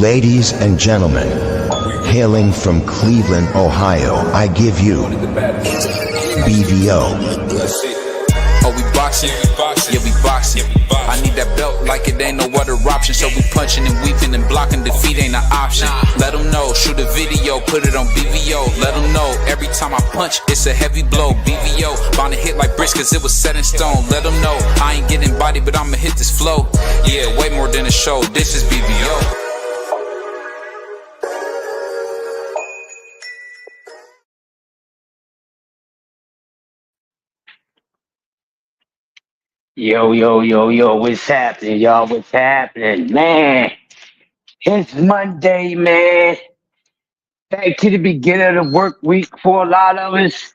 Ladies and gentlemen, hailing from Cleveland, Ohio, I give you BVO. Oh, we boxing? Yeah, we boxing. I need that belt like it ain't no other option. So we punching and weaving and blocking. Defeat ain't an option. Let them know. Shoot a video, put it on BVO. Let them know. Every time I punch, it's a heavy blow. BVO, bound to hit like bricks cause it was set in stone. Let them know. I ain't getting body, but I'ma hit this flow. Yeah, way more than a show. This is BVO. Yo, what's happening, y'all? What's happening? Man, it's Monday, man. Back to the beginning of the work week for a lot of us.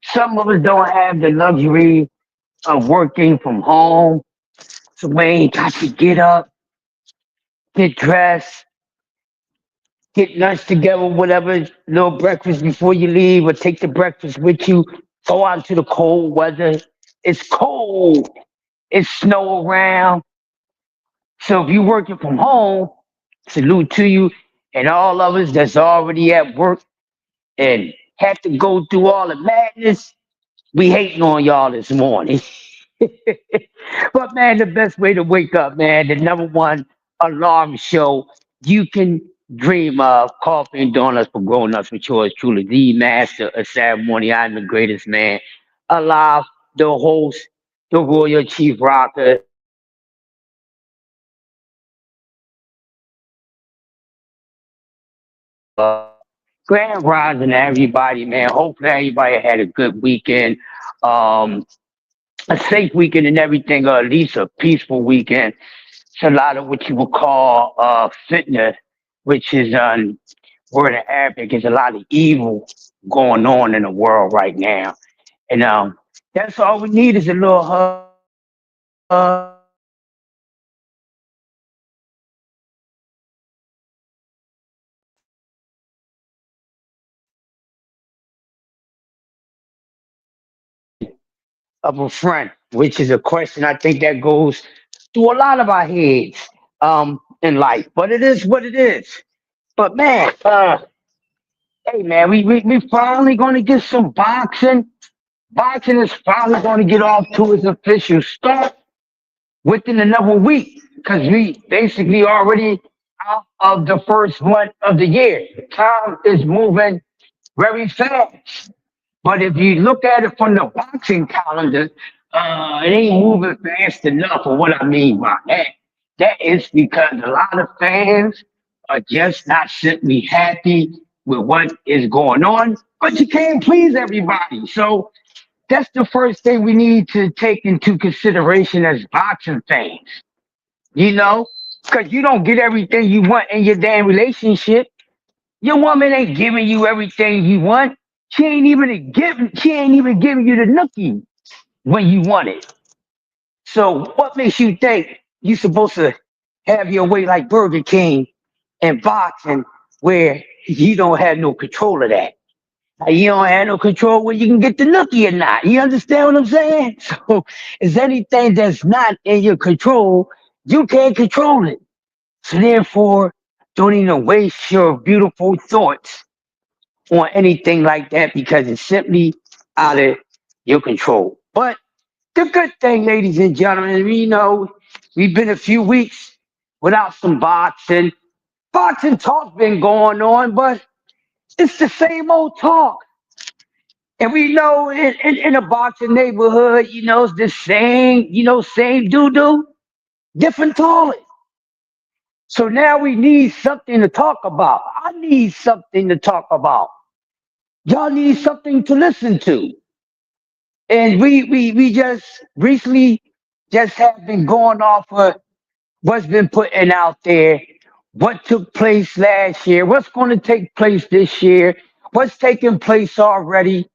Some of us don't have the luxury of working from home. So we ain't got to get up, get dressed, get lunch together, whatever, little breakfast before you leave, or take the breakfast with you. Go out to the cold weather. It's cold. It's snow around. So if you're working from home, salute to you and all of us that's already at work and have to go through all the madness. We hating on y'all this morning. But man, the best way to wake up, man, the number one alarm show you can dream of. Coffee and donuts for grown ups with yours truly, the master of ceremony. I'm the greatest man alive, the host, the royal chief rocker. Grand rising to everybody, man. Hopefully everybody had a good weekend, um, a safe weekend and everything, or at least a peaceful weekend. It's a lot of what you would call fitness, which is word in Arabic. Is a lot of evil going on in the world right now, and that's all we need is a little of a friend, which is a question I think that goes through a lot of our heads in life. But it is what it is. But man, hey man, we finally gonna get some boxing. Boxing is finally gonna get off to its official start within another week because we basically already out of the first month of the year. Time is moving very fast. But if you look at it from the boxing calendar, it ain't moving fast enough. For what I mean by that, that is because a lot of fans are just not simply happy with what is going on. But you can't please everybody, so that's the first thing we need to take into consideration as boxing fans. You know, because you don't get everything you want in your damn relationship. Your woman ain't giving you everything you want. She ain't even giving you the nookie when you want it. So what makes you think you supposed to have your way like Burger King and boxing where you don't have no control of that? Like, you don't have no control where you can get the nookie or not. You understand what I'm saying? So is anything that's not in your control, you can't control it. So therefore, don't even waste your beautiful thoughts on anything like that because it's simply out of your control. But the good thing, ladies and gentlemen, we know we've been a few weeks without some boxing. Boxing talk's been going on, but it's the same old talk. And we know in a boxing neighborhood, it's the same, same doo-doo, different toilet. So now we need something to talk about. I need something to talk about. Y'all need something to listen to. And we just recently just have been going off of what's been putting out there, what took place last year, what's going to take place this year, what's taking place already.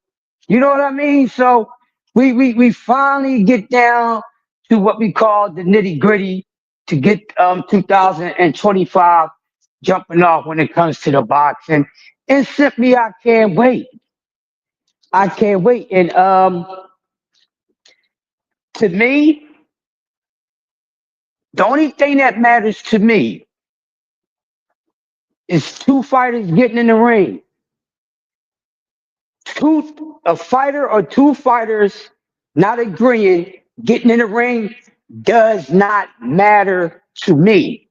You know what I mean? So we finally get down to what we call the nitty gritty to get 2025 jumping off when it comes to the boxing. And simply I can't wait. I can't wait. And to me, the only thing that matters to me It's two fighters getting in the ring. A fighter or two fighters not agreeing, getting in the ring does not matter to me.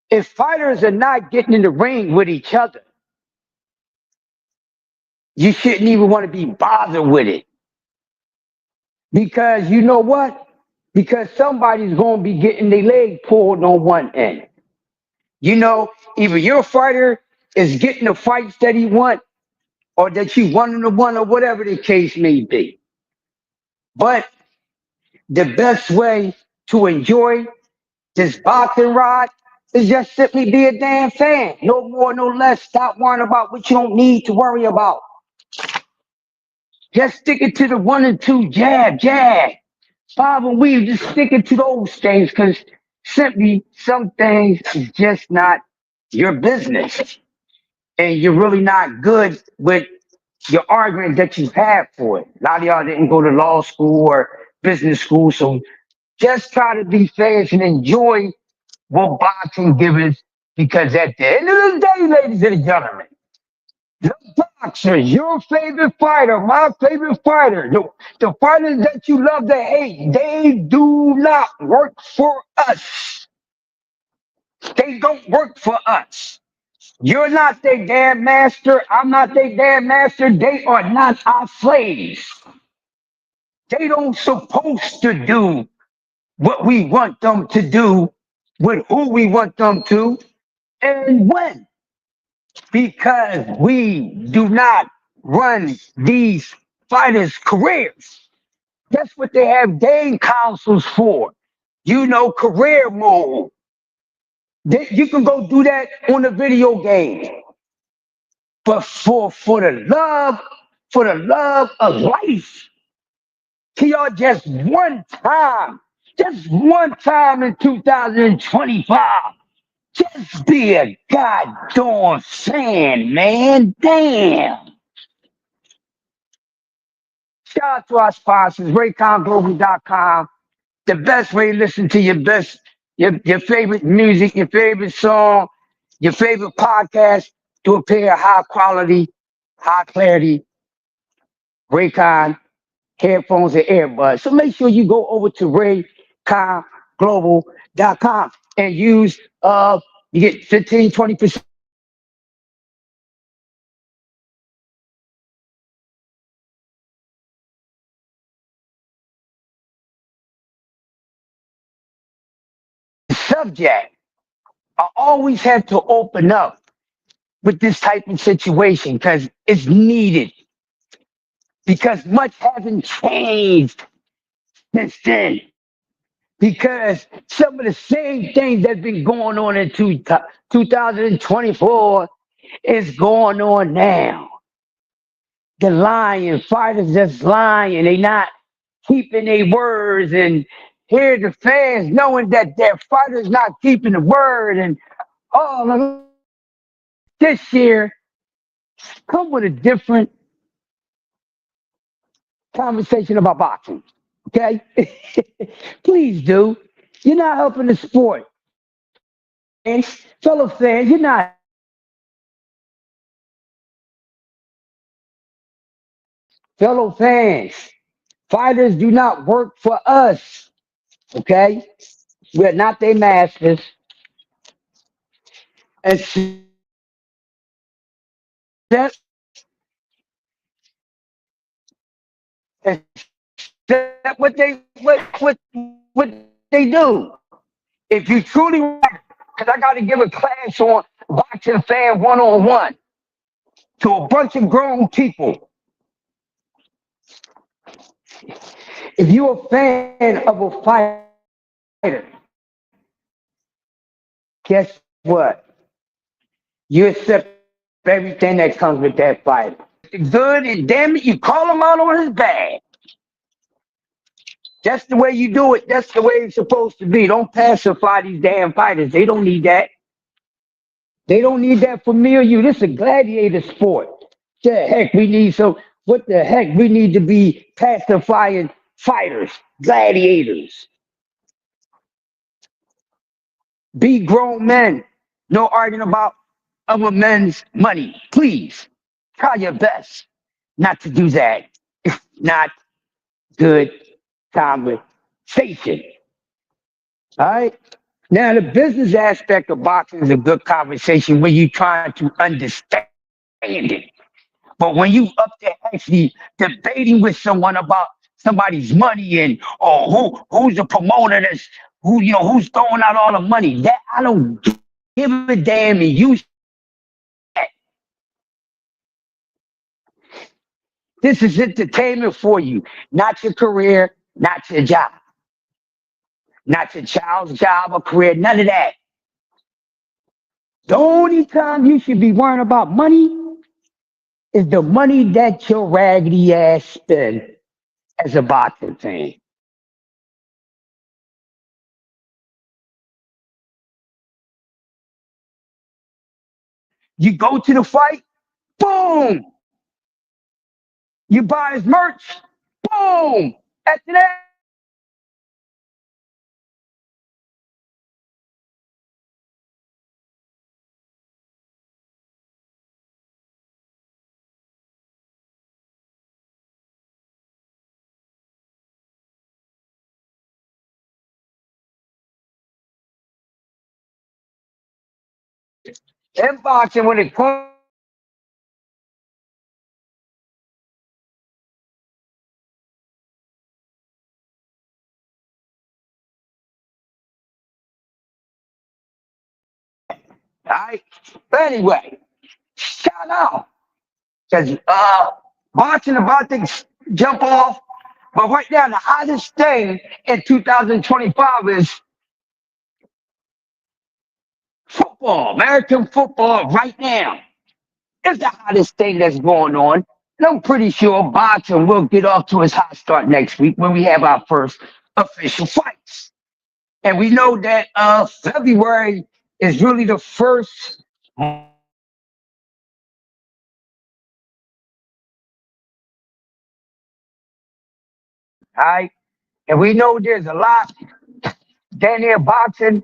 If fighters are not getting in the ring with each other, you shouldn't even want to be bothered with it. Because you know what? Because somebody's going to be getting their leg pulled on one end. You know, either your fighter is getting the fights that he want or that you want him to want or whatever the case may be. But the best way to enjoy this boxing ride is just simply be a damn fan. No more, no less. Stop worrying about what you don't need to worry about. Just stick it to the 1 and 2 jab, jab. Bob and weave, just stick it to those things because simply some things is just not your business. And you're really not good with your argument that you have for it. A lot of y'all didn't go to law school or business school, so just try to be fast and enjoy what boxing gives because at the end of the day, ladies and gentlemen, the boxers, your favorite fighter, my favorite fighter, the fighters that you love to hate, they do not work for us. They don't work for us. You're not their damn master. I'm not their damn master. They are not our slaves. They don't supposed to do what we want them to do with who we want them to and when. Because we do not run these fighters' careers. That's what they have game councils for. You know, career mode. You can go do that on a video game. But for the love of life, can y'all just one time in 2025, just be a goddamn fan, man. Damn. Shout out to our sponsors, RayconGlobal.com. The best way to listen to your favorite music, your favorite song, your favorite podcast to a pair of high quality, high clarity Raycon headphones and earbuds. So make sure you go over to RayconGlobal.com and use you get 15-20% subject. I always have to open up with this type of situation because it's needed. Because much hasn't changed since then. Because some of the same things that's been going on in 2024 is going on now. The lying fighters just lying. They not keeping their words. And here the fans knowing that their fighters not keeping the word. And oh, this year come with a different conversation about boxing. Okay? Please do. You're not helping the sport. And fellow fans, you're not. Fellow fans, fighters do not work for us. Okay? We're not their masters. And that's that's what they do. If you truly, because I got to give a class on boxing fan 101 to a bunch of grown people. If you're a fan of a fighter, guess what? You accept everything that comes with that fighter. The good and damn it, you call him out on his bad. That's the way you do it. That's the way it's supposed to be. Don't pacify these damn fighters. They don't need that. They don't need that from me or you. This is a gladiator sport. The heck we need what the heck we need to be pacifying fighters, gladiators. Be grown men. No arguing about other men's money. Please try your best not to do that. It's not good conversation. All right. Now, the business aspect of boxing is a good conversation when you're trying to understand it. But when you up there actually debating with someone about somebody's money and who's the promoter that's who's throwing out all the money, that I don't give a damn and you this is entertainment for you, not your career, not your job, not your child's job or career, none of that. The only time you should be worrying about money is the money that your raggedy ass spend as a boxing fan. You go to the fight, boom, you buy his merch, boom. After that, in boxing, when it comes, all right. But anyway, shout out because boxing about to jump off. But right now, the hottest thing in 2025 is football, American football. Right now is the hottest thing that's going on. And I'm pretty sure boxing will get off to its hot start next week when we have our first official fights. And we know that February is really the first. All right. And we know there's a lot down there boxing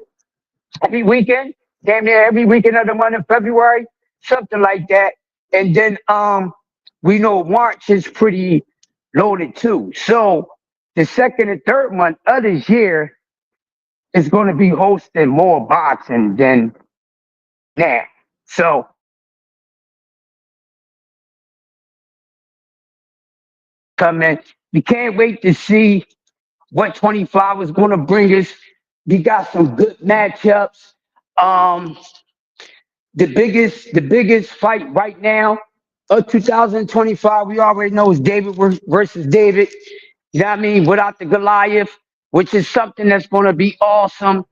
every weekend, damn near every weekend of the month in February, something like that. And then we know March is pretty loaded too. So the second and third month of this year is going to be hosting more boxing than now. So come in. We can't wait to see what 25 is going to bring us. We got some good matchups. Um, the biggest fight right now of 2025, we already know is David versus David. You know what I mean? Without the Goliath, which is something that's going to be awesome.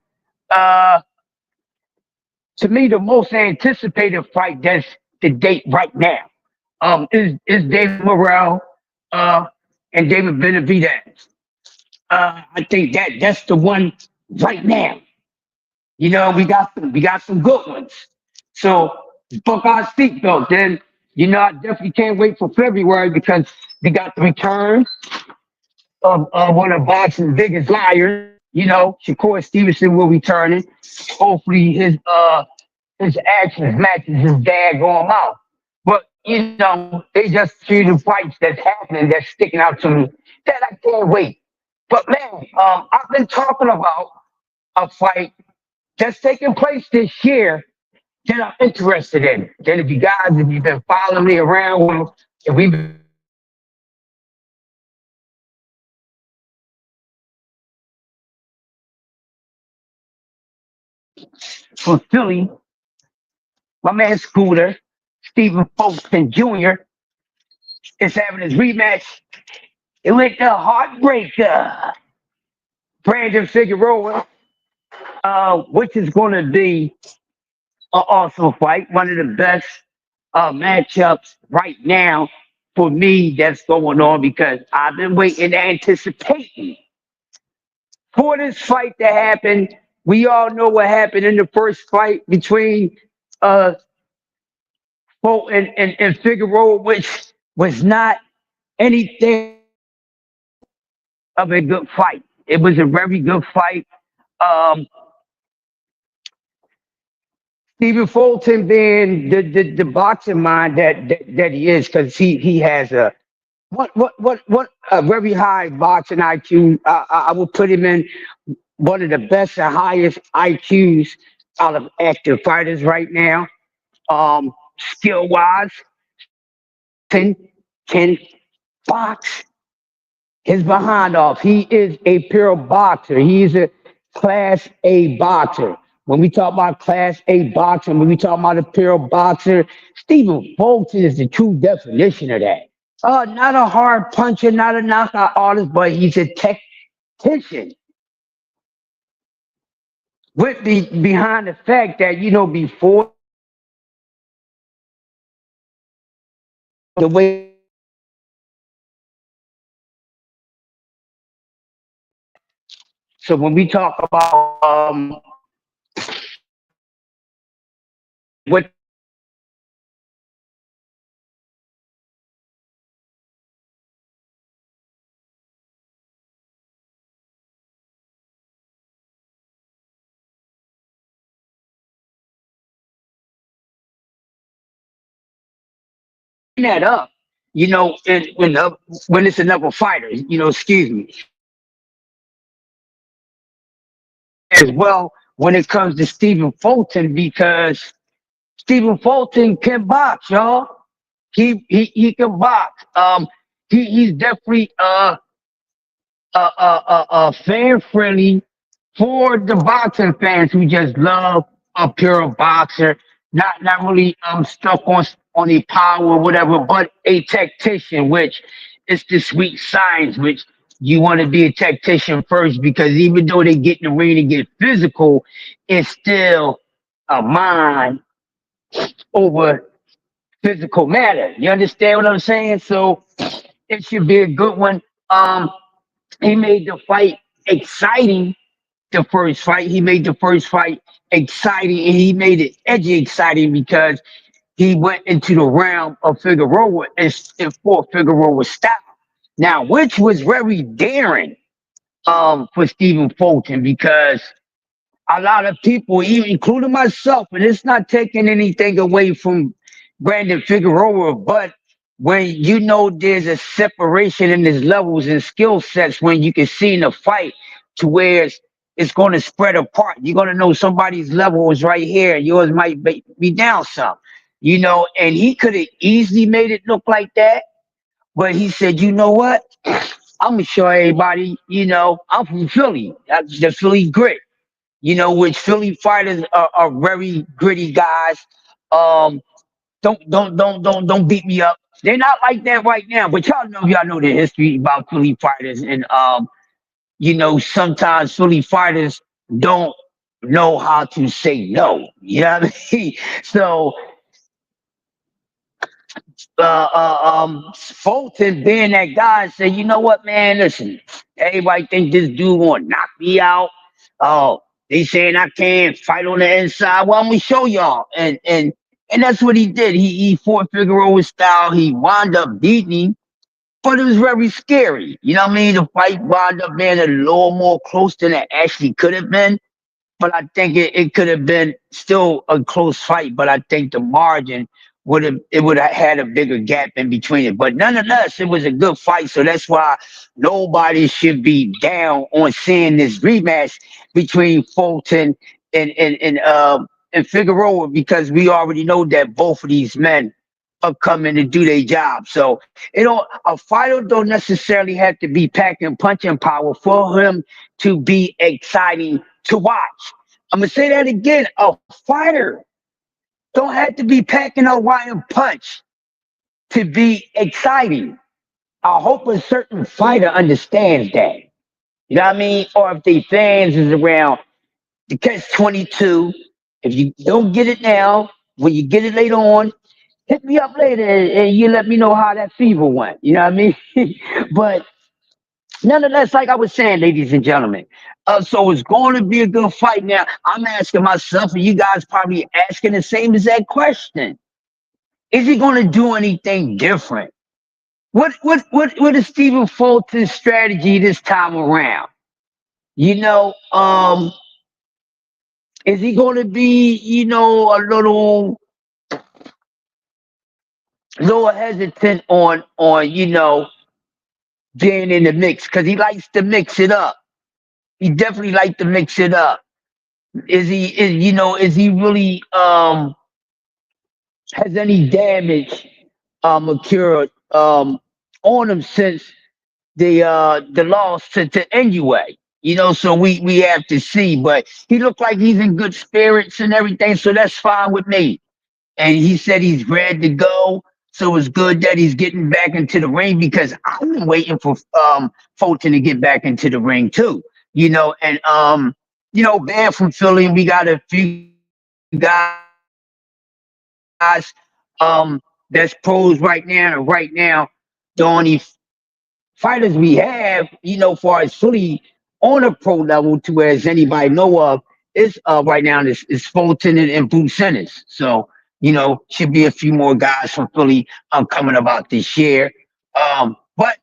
Uh, to me, the most anticipated fight that's the date right now is David Morrell uh, and David Benavidez. I think that's the one right now. You know, we got some good ones. So book our seatbelt. Then I definitely can't wait for February because we got the return of one of boxing's biggest liars. Shakur Stevenson will be turning. Hopefully his actions matches his daggone mouth. But they just see the fights that's happening that's sticking out to me that I can't wait. But man, I've been talking about a fight that's taking place this year that I'm interested in. Then if you've been following me around, if we've been from Philly, my man Scooter, Stephen Folkston Jr. is having his rematch with the Heartbreaker, Brandon Figueroa, which is going to be an awesome fight, one of the best matchups right now for me that's going on because I've been waiting, anticipating for this fight to happen. We all know what happened in the first fight between uh Fulton and Figueroa, which was not anything of a good fight. It was a very good fight. Um, Stephen Fulton being the boxing mind that he is, because he has what a very high boxing IQ. I would put him in one of the best and highest IQs out of active fighters right now. Skill wise, Fulton can box his behind off. He is a pure boxer. He's a class A boxer. When we talk about class A boxing, when we talk about a pure boxer, Stephen Fulton is the true definition of that. Not a hard puncher, not a knockout artist, but he's a tactician. With behind the fact that before the way, so when we talk about what that up, when it's another fighter, excuse me, as well when it comes to Stephen Fulton, because Stephen Fulton can box, y'all. He can box. He's definitely fan friendly for the boxing fans who just love a pure boxer, not really stuck on a power or whatever, but a tactician, which is the sweet science, which you want to be a tactician first, because even though they get in the ring and get physical, it's still a mind over physical matter. You understand what I'm saying? So it should be a good one. He made the fight exciting. The first fight, he made the first fight exciting, and he made it edgy exciting because he went into the realm of Figueroa and for Figueroa style. Now, which was very daring for Stephen Fulton, because a lot of people, even including myself, and it's not taking anything away from Brandon Figueroa, but when there's a separation in his levels and skill sets, when you can see in the fight to where it's going to spread apart, you're going to know somebody's level is right here, and yours might be down some, and he could have easily made it look like that, but he said, you know what? I'm gonna show everybody, I'm from Philly. That's the Philly grit, which Philly fighters are very gritty guys. Um, don't beat me up. They're not like that right now, but y'all know the history about Philly fighters, and sometimes Philly fighters don't know how to say no. You know what I mean? So Fulton being that guy said, you know what, man, listen, everybody think this dude gonna knock me out. Oh, they saying I can't fight on the inside. Well, I'm gonna show y'all. And that's what he did. He fought Figueroa style. He wound up beating him, but it was very scary. You know what I mean? The fight wound up being a little more close than it actually could have been, but I think it could have been still a close fight. But I think the margin would have had a bigger gap in between it. But nonetheless, it was a good fight. So that's why nobody should be down on seeing this rematch between Fulton and Figueroa, because we already know that both of these men are coming to do their job. So a fighter don't necessarily have to be packing punching power for him to be exciting to watch. I'm gonna say that again. A fighter don't have to be packing a wire punch to be exciting. I hope a certain fighter understands that. You know what I mean? Or if the fans is around, the catch 22. If you don't get it now, when you get it later on, hit me up later, and you let me know how that fever went. You know what I mean? But nonetheless, like I was saying, ladies and gentlemen, so it's going to be a good fight. Now, I'm asking myself, and you guys probably asking the same exact question: is he going to do anything different? What is Stephen Fulton's strategy this time around? You know, Is he going to be, a little hesitant on being in the mix because he likes to mix it up. He definitely likes to mix it up. Is he really has any damage occurred on him since the loss to NUA? So we have to see, but he looked like he's in good spirits and everything, so that's fine with me. And he said he's ready to go. So it's good that he's getting back into the ring because I've been waiting for Fulton to get back into the ring too. And Bam from Philly, and we got a few guys that's pros right now. And right now, the only fighters we have, far as Philly on a pro level to as anybody know of, is right now is Fulton and Bruce Ennis. So, should be a few more guys from Philly coming about this year. But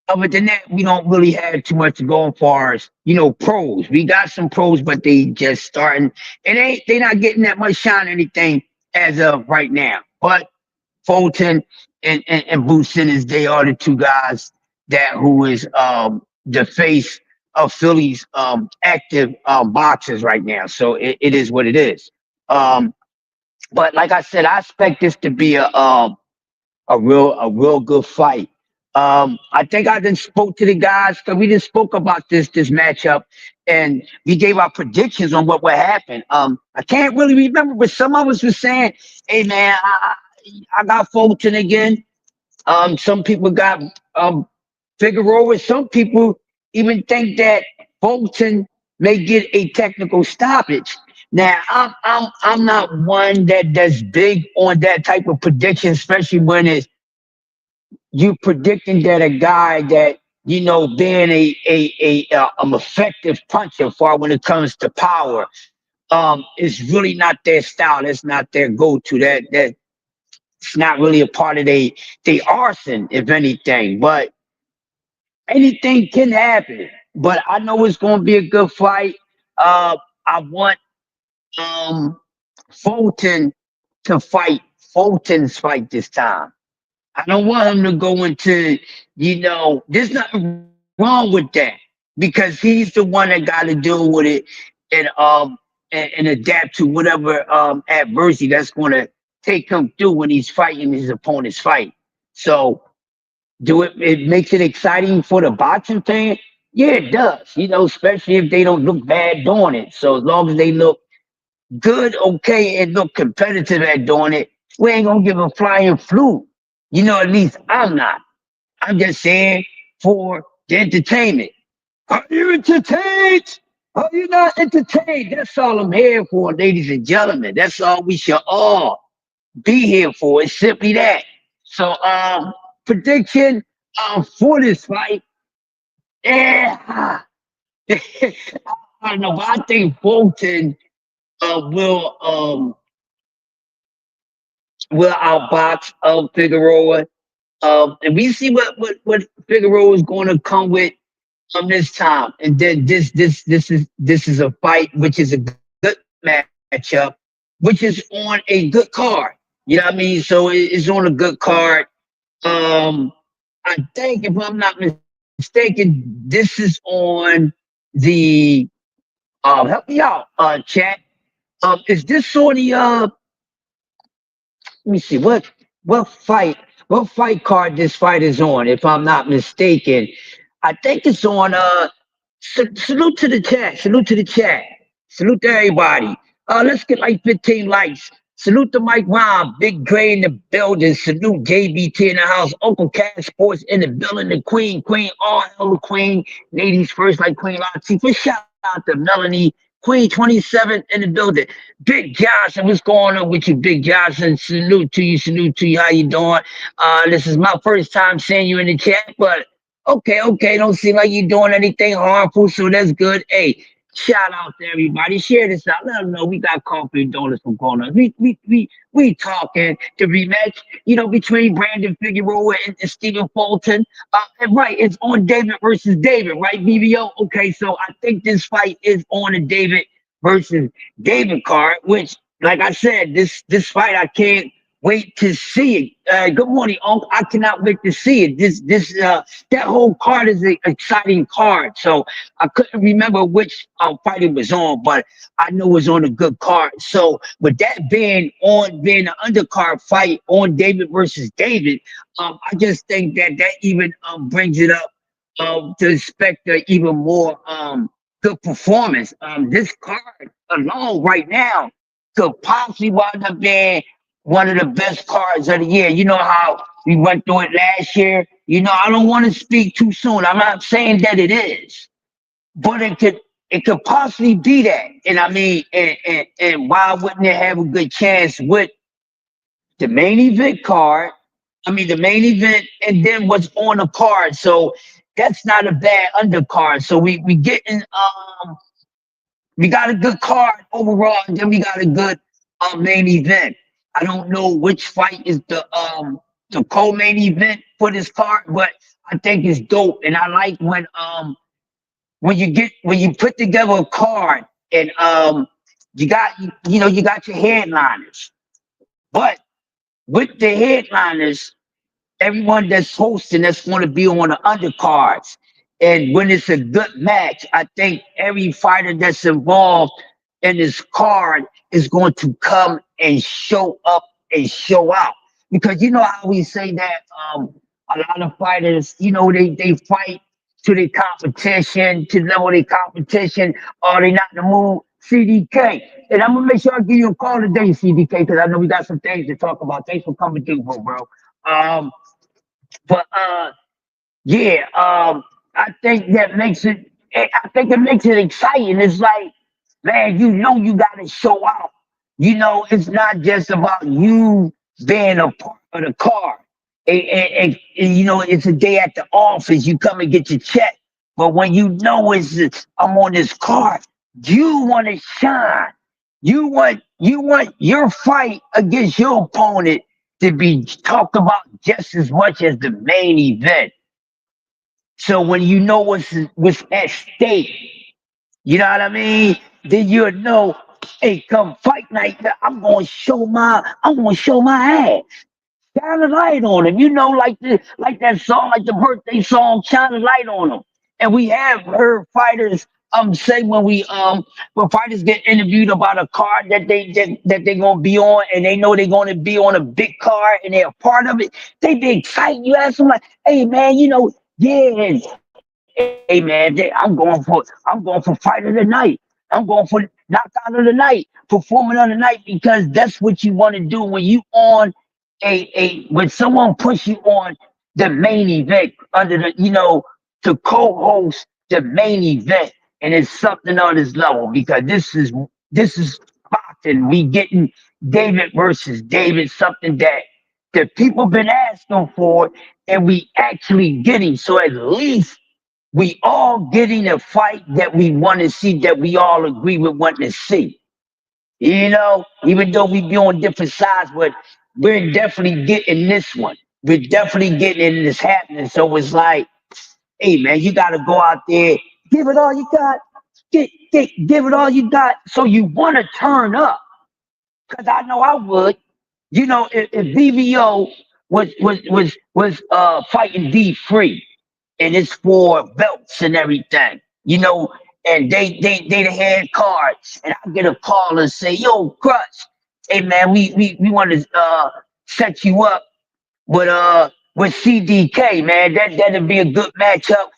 other than that, we don't really have too much to go as far as, pros. We got some pros, but they just starting and they not getting that much shine or anything as of right now. But Fulton and Bruce Ennis, they are the two guys that who is the face of Philly's active boxers right now. So it is what it is. Um, but like I said, I expect this to be a real good fight. I think I then spoke to the guys because we just spoke about this matchup, and we gave our predictions on what would happen. I can't really remember, but some of us were saying, "Hey man, I got Fulton again." Some people got Figueroa. Some people even think that Fulton may get a technical stoppage. Now, I'm not one that's big on that type of prediction, especially when it's you predicting that a guy that being a effective puncher for when it comes to power is really not their style. That's not their go-to. That's not really a part of they arson, if anything. But anything can happen. But I know it's going to be a good fight. I want um Fulton to fight Fulton's fight this time. I don't want him to go into, there's nothing wrong with that because he's the one that got to deal with it and and adapt to whatever adversity that's going to take him through when he's fighting his opponent's fight. So do it makes it exciting for the boxing fan? Yeah, it does. Especially if they don't look bad doing it. So as long as they look good, okay, and look competitive at doing it, we ain't gonna give a flying fluke. At least I'm not. I'm just saying for the entertainment. Are you entertained? Are you not entertained? That's all I'm here for, ladies and gentlemen. That's all we should all be here for. It's simply that. So, prediction for this fight. Yeah, I don't know, but I think Bolton will outbox Figueroa. And we see what Figueroa is going to come with this time. And then this is a fight which is a good matchup, which is on a good card. You know what I mean? So it's on a good card. I think if I'm not mistaken, this is on the help me out, chat. Is this on the let me see what fight card this fight is on, if I'm not mistaken. I think it's on salute to the chat, salute to the chat, salute to everybody. Let's get like 15 likes. Salute to Mike Ron, Big Gray in the building. Salute JBT in the house. Uncle Cat Sports in the building. The Queen, all hell the Queen. Ladies first, like Queen Latifah. Shout out to Melanie, Queen 27 in the building. Big Johnson, what's going on with you, Big Johnson? Salute to you, salute to you. How you doing? This is my first time seeing you in the chat, but okay. Don't seem like you're doing anything harmful, so that's good. Hey, shout out to everybody. Share this out. Let them know we got coffee and donuts from corners. We talking the rematch, between Brandon Figueroa and Stephen Fulton. And right, it's on David versus David, right, BBO? Okay, so I think this fight is on a David versus David card, which, like I said, this fight I can't wait to see it. Good morning, Unc. I cannot wait to see it. This that whole card is an exciting card. So I couldn't remember which fight it was on, but I know it was on a good card. So with that being an undercard fight on David versus David, I just think that that even brings it up to expect even more good performance. This card alone right now could possibly wind up being one of the best cards of the year. You know how we went through it last year. You know, I don't want to speak too soon. I'm not saying that it is, but it could possibly be that. And I mean, and why wouldn't it have a good chance with the main event card? I mean, the main event, and then what's on the card. So that's not a bad undercard. So we getting we got a good card overall, and then we got a good main event. I don't know which fight is the co-main event for this card, but I think it's dope. And I like when you put together a card and you got you got your headliners, but with the headliners, everyone that's hosting that's going to be on the undercards. And when it's a good match, I think every fighter that's involved in this card is going to come and show up and show out. Because you know how we say that a lot of fighters, they fight to their competition, to level their competition, or they not in the mood. CDK. And I'm gonna make sure I give you a call today, CDK, because I know we got some things to talk about. Thanks for coming through, bro. Um, but yeah, I think that makes it. I think it makes it exciting. It's like, man, you got to show out. It's not just about you being a part of the car. It's a day at the office. You come and get your check. But when I'm on this card, you want to shine. You want your fight against your opponent to be talked about just as much as the main event. So when you know what's at stake, you know what I mean? Then you'll know, hey, come fight night, I'm gonna show my ass. Shine a light on him. Like that song, like the birthday song, shine a light on him. And we have heard fighters say when fighters get interviewed about a card that they're gonna be on, and they know they're gonna be on a big card and they're a part of it, they be excited. You ask them like, hey man, yeah, hey man, I'm going for fight of the night. I'm going for knockout of the night, performing of the night, because that's what you want to do when you on when someone puts you on the main event under to co-host the main event, and it's something on this level because this is boxing. We getting David versus David, something that the people been asking for, and we actually getting. So at least we all getting a fight that we want to see, that we all agree with wanting to see. Even though we be on different sides, but we're definitely getting this one. We're definitely getting this happening. So it's like, hey man, you gotta go out there, give it all you got, give it all you got. So you want to turn up, because I know I would. If VVO was fighting D free, and it's for belts and everything, and they the head cards, and I get a call and say, yo, Crutch, hey man, we want to set you up with CDK, man. That'd be a good matchup.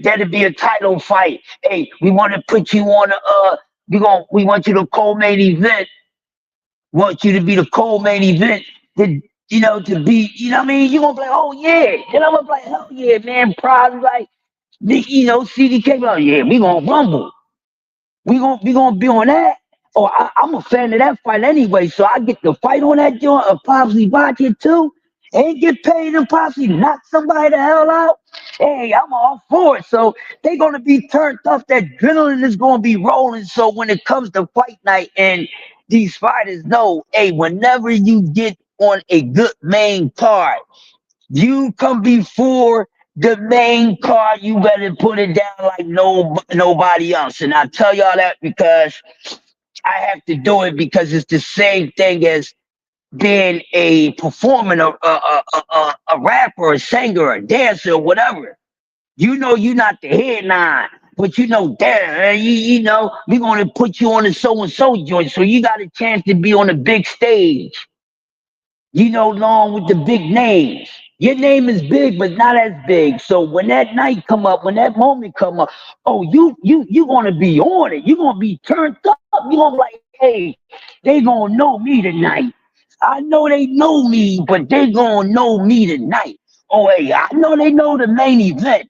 That'd be a title fight. Hey, we want to put you on we want you to co-main event. Want you to be the co-main event. To be, what I mean? You gonna be like, oh yeah. Then I'm gonna be like, hell yeah, man. Probably like, CDK. Oh yeah, we gonna rumble. We gonna be on that. Oh, I'm a fan of that fight anyway, so I get to fight on that joint or possibly watch it too, and get paid and possibly knock somebody the hell out. Hey, I'm all for it. So they're gonna be turned up. That adrenaline is gonna be rolling. So when it comes to fight night, and these fighters know, hey, whenever you get on a good main card, you come before the main card, you better put it down like nobody else. And I tell y'all that because I have to do it because it's the same thing as being a performer, a rapper, a singer, a dancer, or whatever. You know you're not the headline, but you know, damn, you know, we're gonna put you on the so and so joint, so you got a chance to be on a big stage. You know, along with the big names. Your name is big, but not as big. So when that night come up, when that moment come up, oh, you gonna be on it. You gonna be turned up. You gonna be like, hey, they gonna know me tonight. I know they know me, but they gonna know me tonight. Oh, hey, I know they know the main event,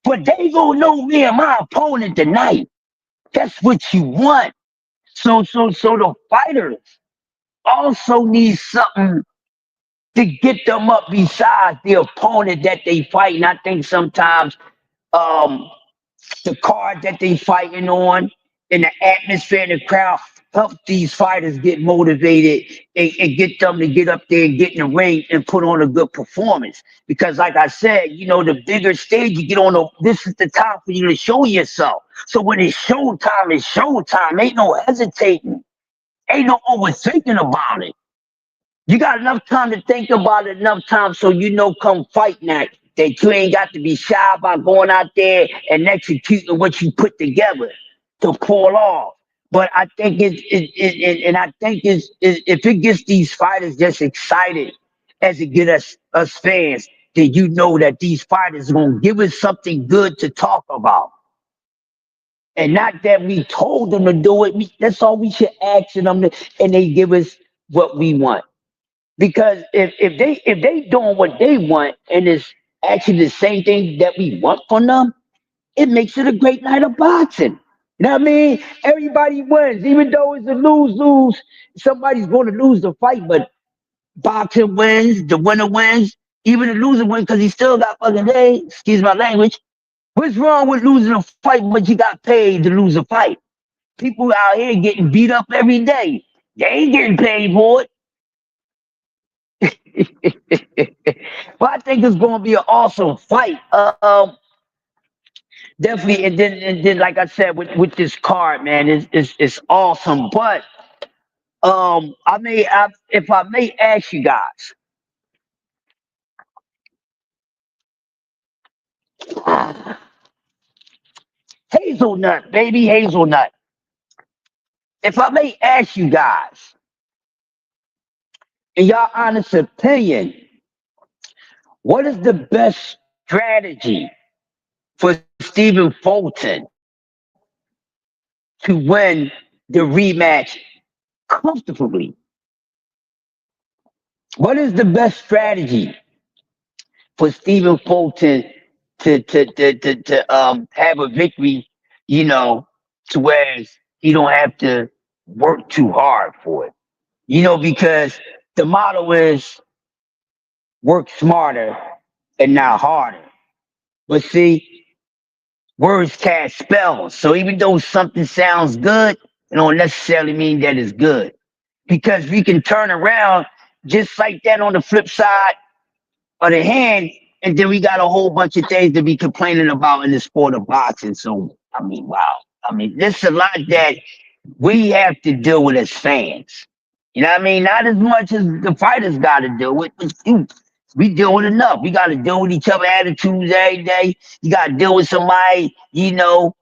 but they gonna know me and my opponent tonight. That's what you want. So the fighters also need something to get them up besides the opponent that they fight. And I think sometimes um, the card that they fighting on and the atmosphere in the crowd help these fighters get motivated and get them to get up there and get in the ring and put on a good performance. Because like I said, you know, the bigger stage you get on, this is the time for you to show yourself. So when it's showtime. Ain't no hesitating. Ain't no overthinking about it. You got enough time to think about it, enough time so you know come fight night that you ain't got to be shy about going out there and executing what you put together to pull off. But I think and I think if it gets these fighters just excited as it get us fans, then you know that these fighters are gonna give us something good to talk about. And not that we told them to do it. That's all we should ask them to, and they give us what we want. Because if they doing what they want and it's actually the same thing that we want from them, it makes it a great night of boxing. You know what I mean? Everybody wins, even though it's a lose-lose. Somebody's going to lose the fight, but boxing wins, the winner wins, even the loser wins because he still got fucking paid. Excuse my language. What's wrong with losing a fight, but you got paid to lose a fight? People out here getting beat up every day. They ain't getting paid for it. But I think it's going to be an awesome fight. Definitely, and then, like I said, with this card, man, it's awesome. But if I may ask you guys, hazelnut, baby, hazelnut. If I may ask you guys, in your honest opinion, what is the best strategy for Stephen Fulton to win the rematch comfortably? What is the best strategy for Stephen Fulton to have a victory, you know, to where he don't have to work too hard for it. You know, because the motto is work smarter and not harder. But see, words cast spells. So even though something sounds good, it don't necessarily mean that it's good. Because we can turn around just like that on the flip side of the hand, and then we got a whole bunch of things to be complaining about in the sport of boxing. So I mean, wow. I mean, there's a lot that we have to deal with as fans. You know what I mean? Not as much as the fighters got to deal with. But shoot, we deal with enough. We got to deal with each other attitudes every day. You got to deal with somebody, you know,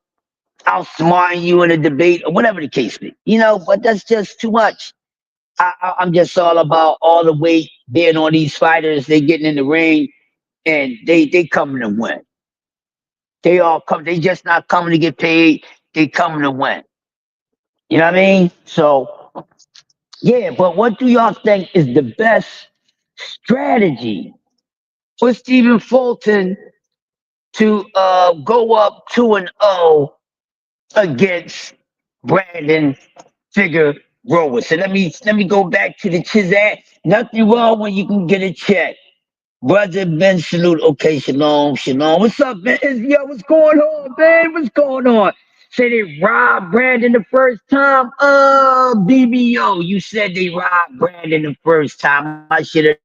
outsmarting you in a debate or whatever the case be. You know, but that's just too much. I'm just all about all the weight being on these fighters. They getting in the ring and they coming to win. They all come. They just not coming to get paid. They coming to win. You know what I mean? So yeah. But what do y'all think is the best strategy for Stephen Fulton to go up 2-0 against Brandon Figueroa? So let me go back to the Chizat. Nothing wrong when you can get a check. Brother Ben Salute. Okay, shalom, shalom. What's up, man? Yo, what's going on, man? What's going on? Say they robbed Brandon the first time. BBO, you said they robbed Brandon the first time. I should have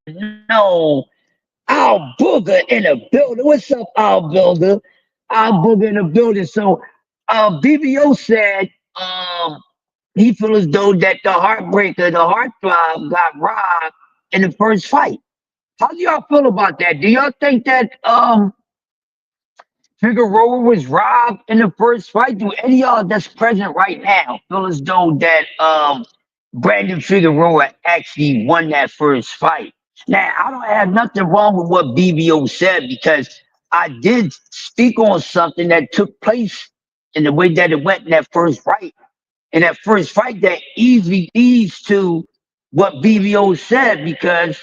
known. Al Booger in the building. What's up, Al Booger? Al Booger in the building. So, BBO said, he feel as though that the heartbreaker, the heartthrob, got robbed in the first fight. How do y'all feel about that? Do y'all think that Figueroa was robbed in the first fight? Do any of y'all that's present right now feel as though that Brandon Figueroa actually won that first fight? Now, I don't have nothing wrong with what BBO said because I did speak on something that took place in the way that it went in that first fight. In that first fight, that easily leads to what BBO said because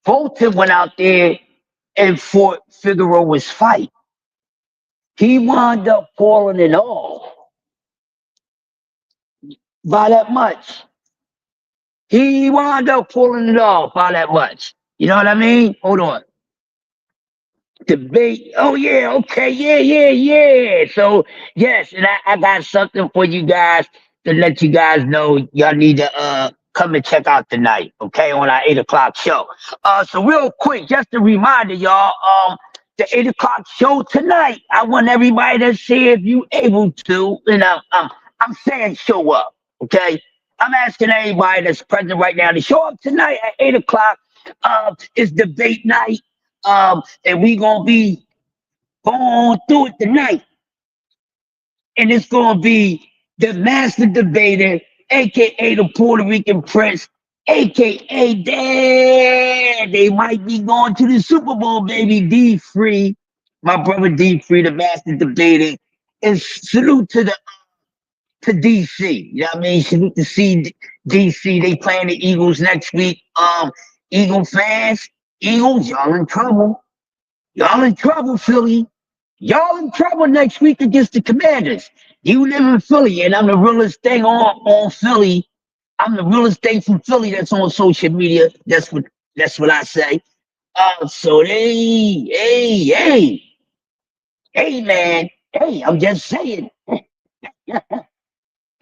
Fulton went out there and fought Figueroa's fight. He wound up falling it off by that much. He wound up pulling it off by that much. You know what I mean? Hold on. Debate. Oh yeah, okay, yeah. So yes, and I got something for you guys to let you guys know y'all need to come and check out tonight, okay, on our 8 o'clock show. So real quick, just a reminder, y'all, the 8 o'clock show tonight. I want everybody to see if you able to, I'm saying show up, okay? I'm asking everybody that's present right now to show up tonight at 8 o'clock. It's debate night. And we gonna be going through it tonight. And it's gonna be the master debater, aka the Puerto Rican Prince, aka Dad. They might be going to the Super Bowl, baby. D Free, my brother D Free, the master debater. And salute to DC. You know what I mean? Salute to DC. They playing the Eagles next week. Eagle fans, Eagles, y'all in trouble. Y'all in trouble, Philly. Y'all in trouble next week against the Commanders. You live in Philly, and I'm the realest thing on Philly. I'm the realest thing from Philly that's on social media. That's what I say. So hey, man. Hey, I'm just saying.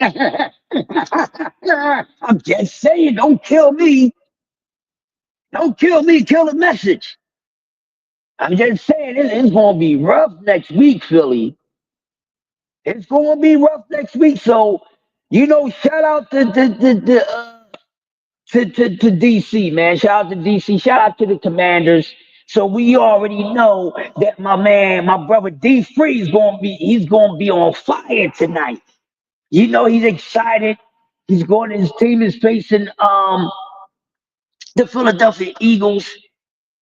I'm just saying, don't kill me. Don't kill me, kill the message. I'm just saying it's gonna be rough next week, Philly. It's gonna be rough next week. So, shout out to DC, man. Shout out to DC. Shout out to the Commanders. So we already know that my man, my brother D Free is gonna be on fire tonight. He's excited. He's going. His team is facing the Philadelphia Eagles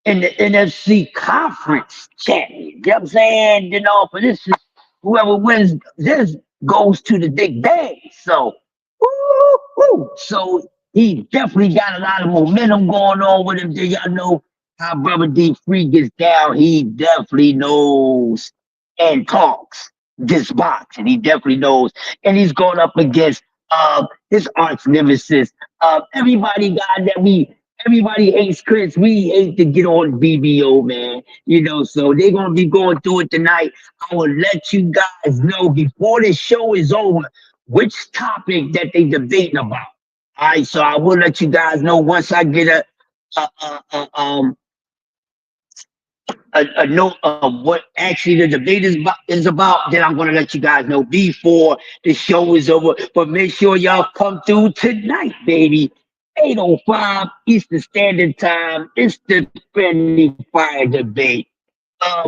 in the NFC Conference champion. You know what I'm saying? For this is whoever wins this goes to the big day. So, woo, woo. So he definitely got a lot of momentum going on with him. Do y'all know how brother D Free gets down? He definitely knows and talks this box, and he definitely knows. And he's going up against his arch nemesis. Everybody hates Chris. We hate to get on BBO, man. So they're gonna be going through it tonight. I will let you guys know before the show is over which topic that they debating about. All right, so I will let you guys know once I get a note of what actually the debate is about. Then I'm gonna let you guys know before the show is over. But make sure y'all come through tonight, baby. 8:05 Eastern Standard Time. It's the Friendly Fire debate.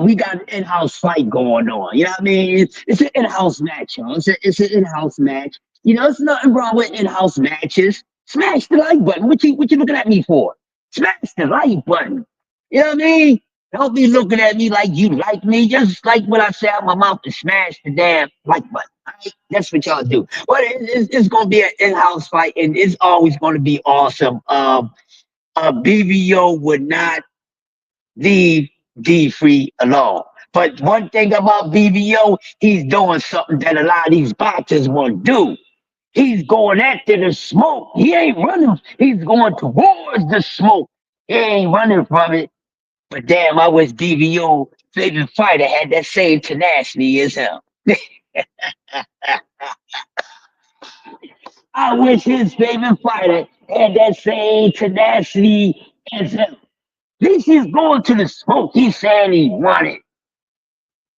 We got an in-house fight going on. You know what I mean? It's an in-house match, y'all. It's an in-house match. There's nothing wrong with in-house matches. Smash the like button. What you looking at me for? Smash the like button. You know what I mean? Don't be looking at me like you like me. Just like what I say out my mouth to smash the damn like button. Right? That's what y'all do. But it's going to be an in-house fight, and it's always going to be awesome. BBO would not leave D Free alone. But one thing about BBO, he's doing something that a lot of these boxers won't do. He's going after the smoke. He ain't running. He's going towards the smoke. He ain't running from it. But damn, I wish BBO favorite fighter had that same tenacity as him. I wish his favorite fighter had that same tenacity as him. At least he's going to the smoke. He's saying he won it.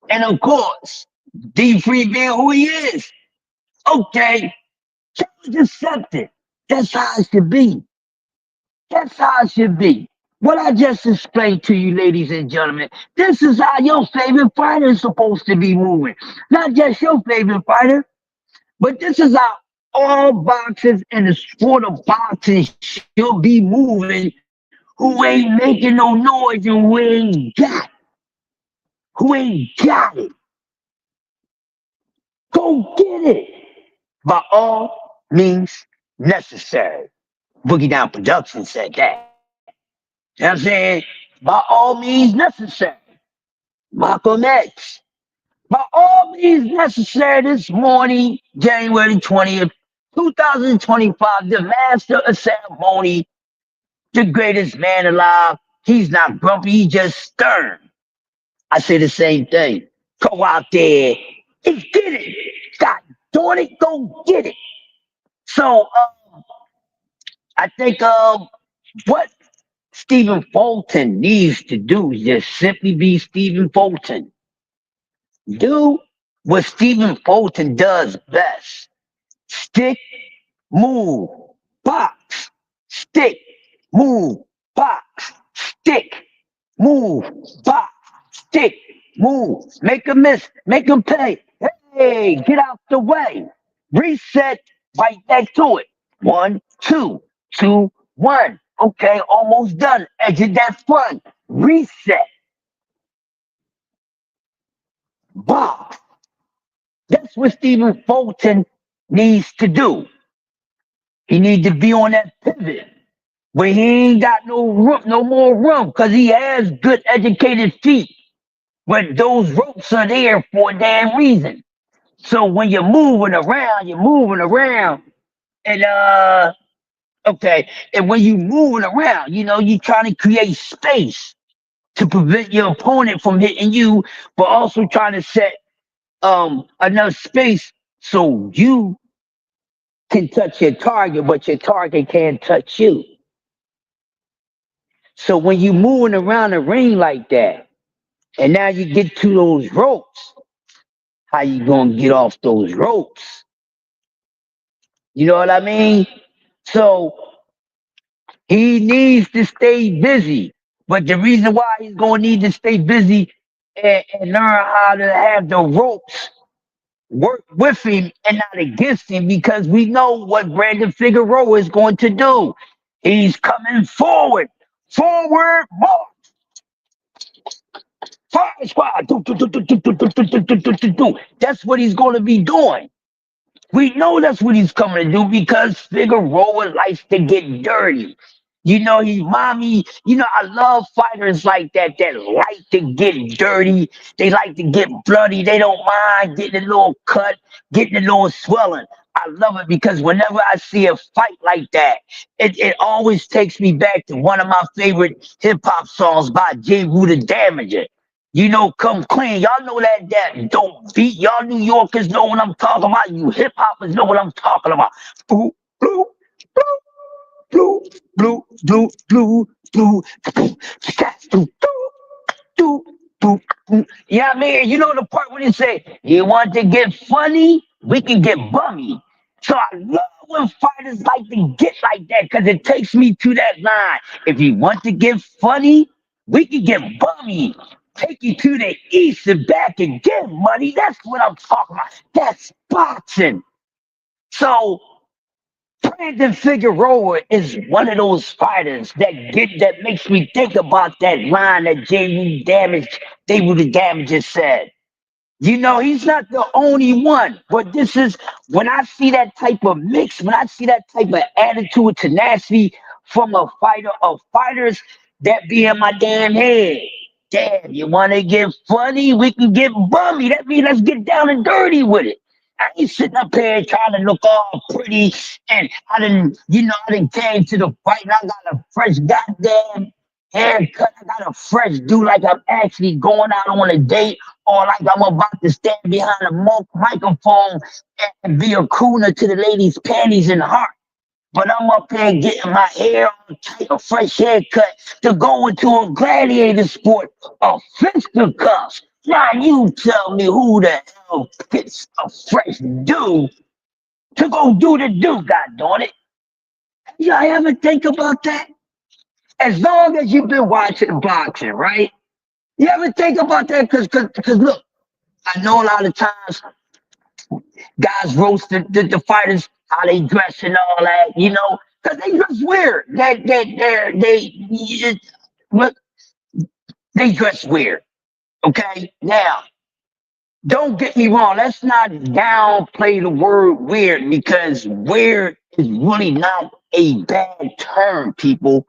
And of course, D Free being who he is. Okay, Challenge accepted. That's how it should be. That's how it should be. What I just explained to you, ladies and gentlemen, this is how your favorite fighter is supposed to be moving. Not just your favorite fighter, but this is how all boxers in the sport of boxing should be moving who ain't making no noise and who ain't got it. Go get it by all means necessary. Boogie Down Productions said that. You know what I'm saying? By all means necessary. Malcolm X. By all means necessary this morning, January 20th, 2025, the master of ceremony, the greatest man alive. He's not grumpy, he's just stern. I say the same thing. Go out there and get it. God darn it, go get it. So I think what Stephen Fulton needs to do is just simply be Stephen Fulton. Do what Stephen Fulton does best. Stick, move, box. Stick, move, box. Stick, move, box. Stick, move. Make a miss, make a pay. Hey, get out the way. Reset, right back to it. One, two, two, one. Okay, almost done. Exit that front. Reset. Box. That's what Stephen Fulton needs to do. He needs to be on that pivot where he ain't got no room, no more room, because he has good educated feet. But those ropes are there for a damn reason. So when you're moving around, and okay, and when you moving around, you trying to create space to prevent your opponent from hitting you, but also trying to set enough space so you can touch your target, but your target can't touch you. So when you moving around the ring like that, and now you get to those ropes, how you gonna get off those ropes? You know what I mean? So he needs to stay busy. But the reason why he's gonna need to stay busy and learn how to have the ropes work with him and not against him, because we know what Brandon Figueroa is going to do. He's coming forward. Forward march. Fire squad. Do, do, do, do, do, do, do, do, do, do, do, do, do. That's what he's going to be doing. We know that's what he's coming to do because Figueroa likes to get dirty. He's mommy. I love fighters like that like to get dirty. They like to get bloody. They don't mind getting a little cut, getting a little swelling. I love it because whenever I see a fight like that, it always takes me back to one of my favorite hip hop songs by J. Rue the Damager. Come clean. Y'all know that don't beat. Y'all New Yorkers know what I'm talking about. You hip hoppers know what I'm talking about. Blue, blue, blue, blue, blue, blue, blue, blue, blue, blue, blue, blue. You know what I mean? You know the part when they say, you want to get funny? We can get bummy. So I love when fighters like to get like that because it takes me to that line. If you want to get funny, we can get bummy. Take you to the east and back and get money. That's what I'm talking about. That's boxing. So Brandon Figueroa is one of those fighters that makes me think about that line that J. Rue the Damager said. He's not the only one, but this is when I see that type of mix, when I see that type of attitude, tenacity from a fighter of fighters that be in my damn head. Damn, you want to get funny? We can get bummy. That means let's get down and dirty with it. I ain't sitting up here trying to look all pretty and I done came to the fight and I got a fresh goddamn haircut. I got a fresh do like I'm actually going out on a date or like I'm about to stand behind a microphone and be a crooner to the ladies' panties and heart. But I'm up here getting my hair on tight, a fresh haircut to go into a gladiator sport, a fisticuffs. Now you tell me who the hell fits a fresh dude to go do the do, God darn it. Y'all ever think about that? As long as you've been watching boxing, right? You ever think about that? Cause look, I know a lot of times guys roast the fighters, how they dress and all that, you know, because they dress weird. Look, they dress weird. Okay, now don't get me wrong. Let's not downplay the word weird because weird is really not a bad term, people.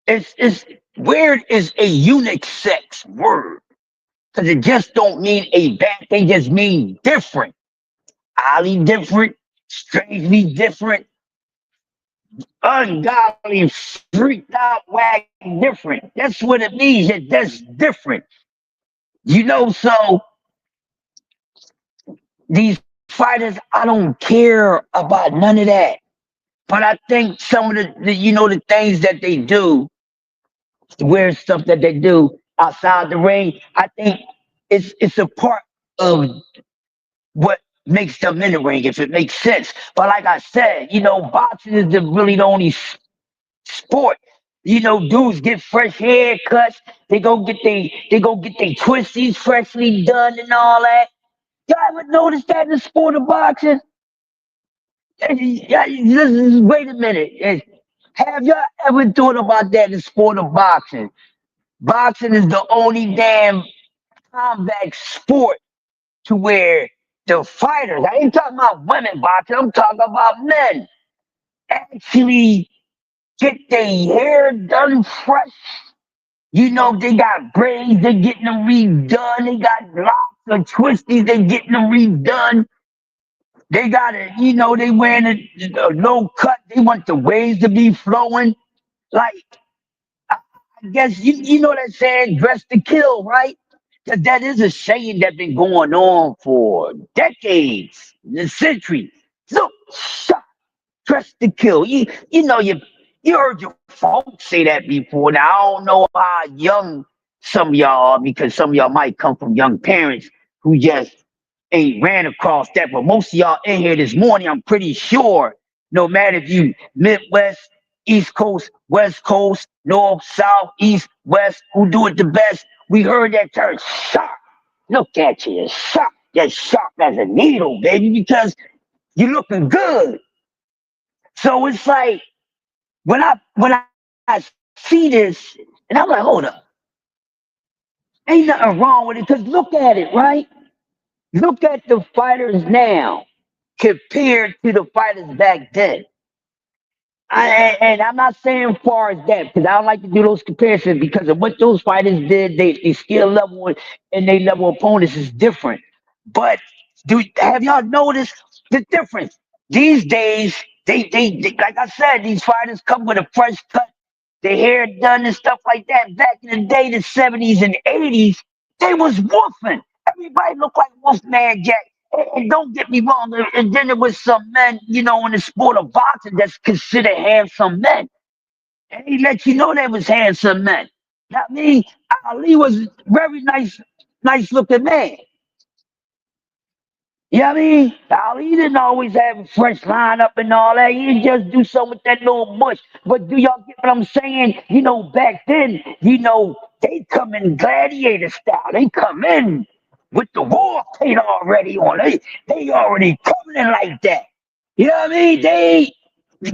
It's weird is a unisex word because it just don't mean a bad thing. Just mean different, highly different, strangely different, ungodly, freaked out, wacky different. That's what it means. That's different. You know, so these fighters, I don't care about none of that. But I think some of the things that they do, the weird stuff that they do outside the ring, I think it's a part of what makes them in the ring, if it makes sense. But like I said, boxing is really the only sport. Dudes get fresh haircuts. They go get their twisties freshly done and all that. Y'all ever notice that in the sport of boxing? Wait a minute. Have y'all ever thought about that in the sport of boxing? Boxing is the only damn combat sport to where the fighters, I ain't talking about women boxing, I'm talking about men, actually get their hair done fresh. They got braids, they getting them redone. They got locks or twisties, they getting them redone. They got it, they wearing a low cut. They want the waves to be flowing. Like, I guess you know that saying, dress to kill, right? That is a saying that's been going on for decades, the centuries. So, shot, dress to kill. You heard your folks say that before. Now I don't know how young some of y'all are because some of y'all might come from young parents who just ain't ran across that. But most of y'all in here this morning, I'm pretty sure, no matter if you Midwest, East Coast, West Coast, North, South, East, West, who do it the best, we heard that term sharp. Look at you, sharp. You're sharp as a needle, baby, because you're looking good. So it's like when I see this, and I'm like, hold up, ain't nothing wrong with it. Because look at it, right? Look at the fighters now compared to the fighters back then. And I'm not saying far as that because I don't like to do those comparisons because of what those fighters did. They skill level and they level opponents is different. But have y'all noticed the difference? These days, they like I said, these fighters come with a fresh cut, their hair done and stuff like that. Back in the day, the 70s and 80s, they was woofing. Everybody looked like Wolfman Jack. And don't get me wrong, and then there was some men, in the sport of boxing that's considered handsome men. And he let you know they was handsome men. I mean, Ali was a very nice looking man. You know what I mean? Ali didn't always have a fresh lineup and all that. He just do something with that little mush. But do y'all get what I'm saying? Back then, they come in gladiator style. They come in with the war paint already on. They already coming in like that. You know what I mean? They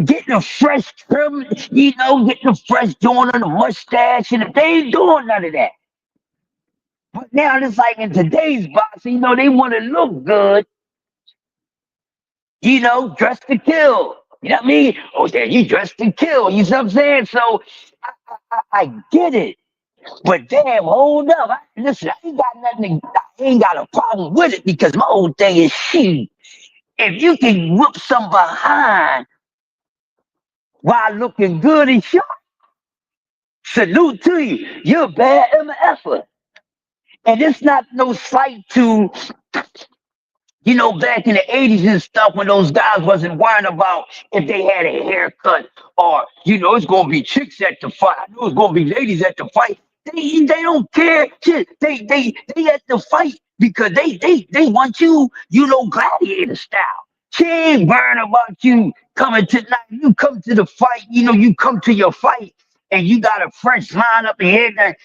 getting a fresh trim, getting a fresh joint on the mustache, and if they ain't doing none of that. But now it's like in today's boxing, they want to look good, dressed to kill. You know what I mean? Oh, yeah, you dressed to kill. You see what I'm saying? So I get it. But damn, hold up. Listen, I ain't got nothing. I ain't got a problem with it because my whole thing is she. If you can whoop some behind while looking good and sharp, salute to you. You're a bad MFer. And it's not no slight to, back in the 80s and stuff when those guys wasn't worrying about if they had a haircut or, it's going to be chicks at the fight. I know it's going to be ladies at the fight. They don't care. Shit, they at the fight because they want you, gladiator style. She ain't worrying about you coming to night. You come to the fight, you come to your fight, and you got a fresh lineup in here that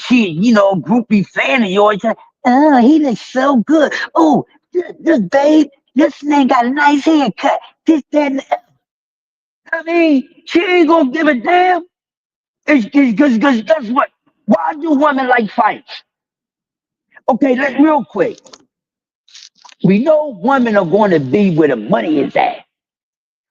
she, a groupie fan of yours. Like, oh, he looks so good. Oh, this babe, this man got a nice haircut. This, that, and the other. I mean, she ain't gonna give a damn. It's because guess what? Why do women like fights? Okay, real quick. We know women are going to be where the money is at.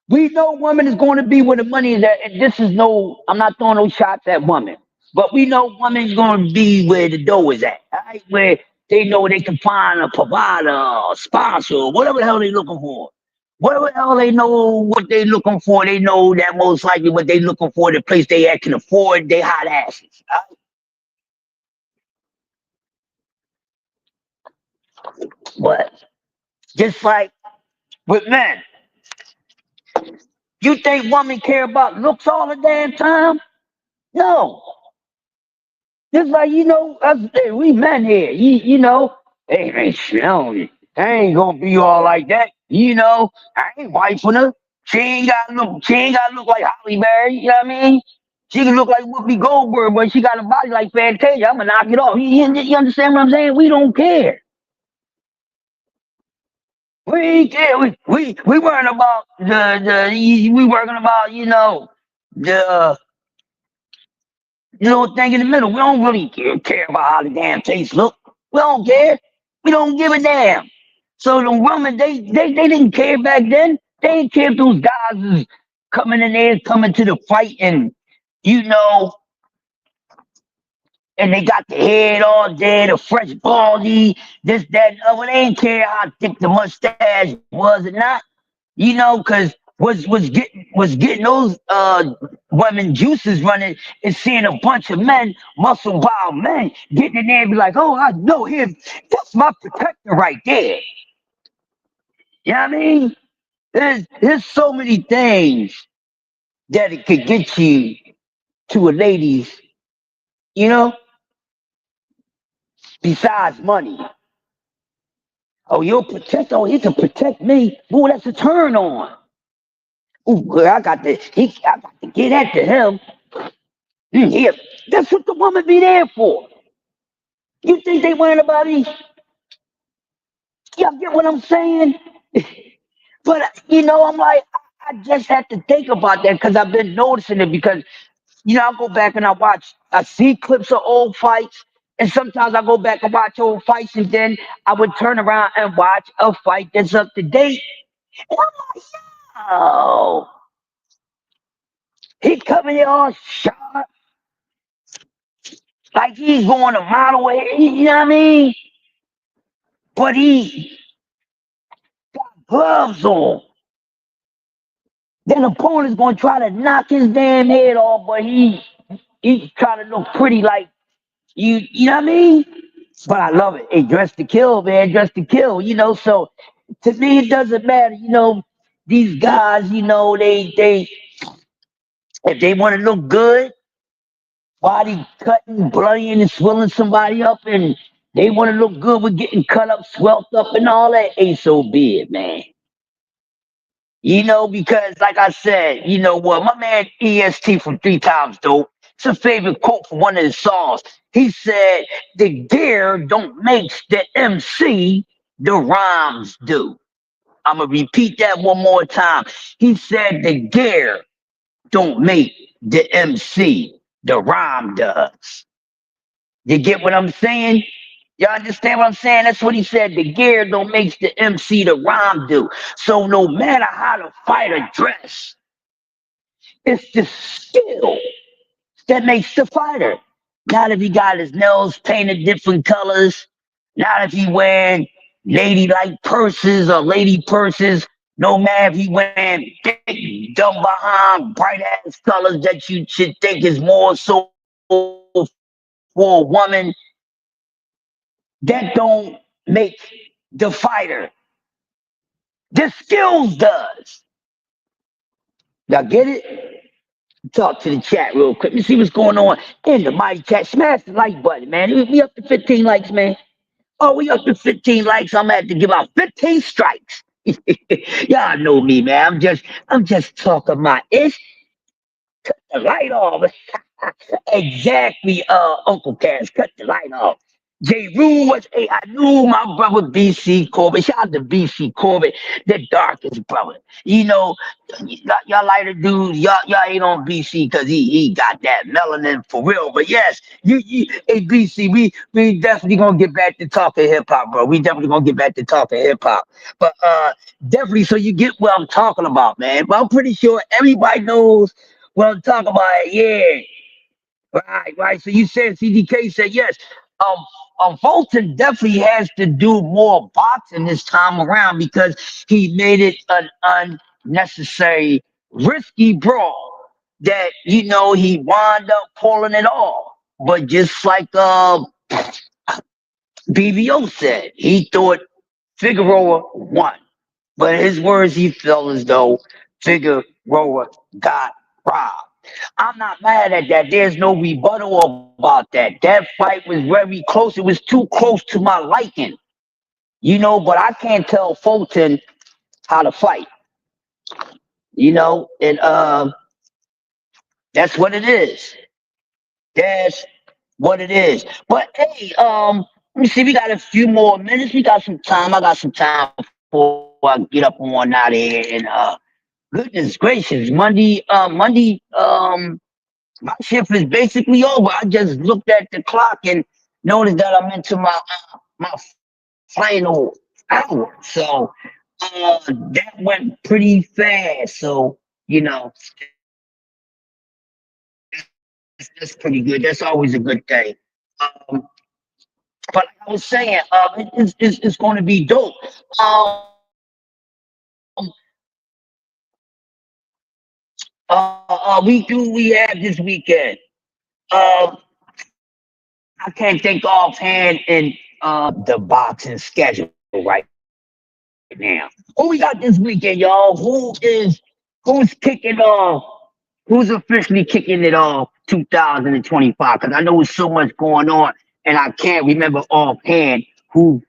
We know women is going to be where the money is at, and this is no. I'm not throwing no shots at women, but we know women's going to be where the dough is at, right? Where they know they can find a provider, a sponsor, whatever the hell they looking for. Whatever the hell they know what they looking for, they know that most likely what they looking for, the place they at can afford they hot asses. Right? But just like with men, you think women care about looks all the damn time? No. Just like us, we men here. Hey man, shit, I ain't gonna be all like that. I ain't wifing her. She ain't gotta look like Holly Berry. You know what I mean? She can look like Whoopi Goldberg, but she got a body like Fantasia. I'ma knock it off. You understand what I'm saying? We don't care. We ain't care. We worrying about we worrying about the thing in the middle. We don't really care about how the damn taste look. We don't care. We don't give a damn. So the women, they didn't care back then. They didn't care if those guys is coming in there, coming to the fight, and you know, and they got the head all there, the fresh baldy, this, that, and other. They didn't care how thick the mustache was or not, because was getting those women juices running and seeing a bunch of men, muscle wild men, getting in there and be like, oh, I know him. That's my protector right there. You know what I mean? There's so many things that it could get you to a lady's, you know, besides money. Oh, you'll protect. Oh, he can protect me. Ooh, that's a turn on. Ooh, girl, I got to get at to him. Yeah, that's what the woman be there for. You think they worrying about these? Y'all get what I'm saying? But I'm like, I just had to think about that because I've been noticing it because I go back and I see clips of old fights, and sometimes I go back and watch old fights, and then I would turn around and watch a fight that's up to date. And I'm like, oh, he coming here all sharp, like he's going a mile away. You know what I mean? But he gloves on. Then the opponent's gonna try to knock his damn head off, but he's trying to look pretty like you know what I mean? But I love it. Hey, dress to kill, man, dress to kill, so to me it doesn't matter, these guys, they if they want to look good, body cutting, bloodying and swelling somebody up and they want to look good with getting cut up, swelled up and all that, ain't so be it, man. Because like I said, what my man EST from Three Times Dope, it's a favorite quote from one of his songs. He said, the gear don't make the MC, the rhymes do. I'm going to repeat that one more time. He said, the gear don't make the MC, the rhyme does. You get what I'm saying? Y'all understand what I'm saying? That's what he said. The gear don't make the MC, the rhyme do. So no matter how the fighter dress, it's the skill that makes the fighter. Not if he got his nails painted different colors. Not if he wearing ladylike purses or lady purses. No matter if he wearing big, dumb behind, bright ass colors that you should think is more so for a woman. That don't make the fighter. The skills does. Y'all get it? Talk to the chat real quick. Let me see what's going on in the mighty chat. Smash the like button, man. We up to 15 likes, man. Oh, we up to 15 likes. I'm gonna have to give out 15 strikes. Y'all know me, man. I'm just talking my ish. The light off. Exactly, Uncle Cass, cut the light off. J. Rule was, hey, I knew my brother BC Corbett. Shout out to BC Corbett, the darkest brother. Y'all lighter dudes, y'all ain't on BC because he got that melanin for real. But yes, hey BC, we definitely gonna get back to talking hip hop, bro. We definitely gonna get back to talking hip hop. But definitely, so you get what I'm talking about, man. But I'm pretty sure everybody knows what I'm talking about. Yeah. Right, right. So you said CDK said yes. Um, Fulton definitely has to do more boxing this time around because he made it an unnecessary, risky brawl that he wound up pulling it off. But just like BBO said, he thought Figueroa won. But his words, he felt as though Figueroa got robbed. I'm not mad at that. There's no rebuttal about that. That fight was very close. It was too close to my liking, but I can't tell Fulton how to fight, and that's what it is. That's what it is. But hey, let me see. We got a few more minutes. We got some time. I got some time before I get up on out of here. And goodness gracious, Monday, my shift is basically over. I just looked at the clock and noticed that I'm into my final hour. So that went pretty fast. So that's pretty good. That's always a good thing. Um, but like I was saying, it's going to be dope. Um, we have this weekend. Um, I can't think offhand in the boxing schedule right now. Who we got this weekend, y'all? Who's kicking off? Who's officially kicking it off 2025? Because I know there's so much going on, and I can't remember offhand who's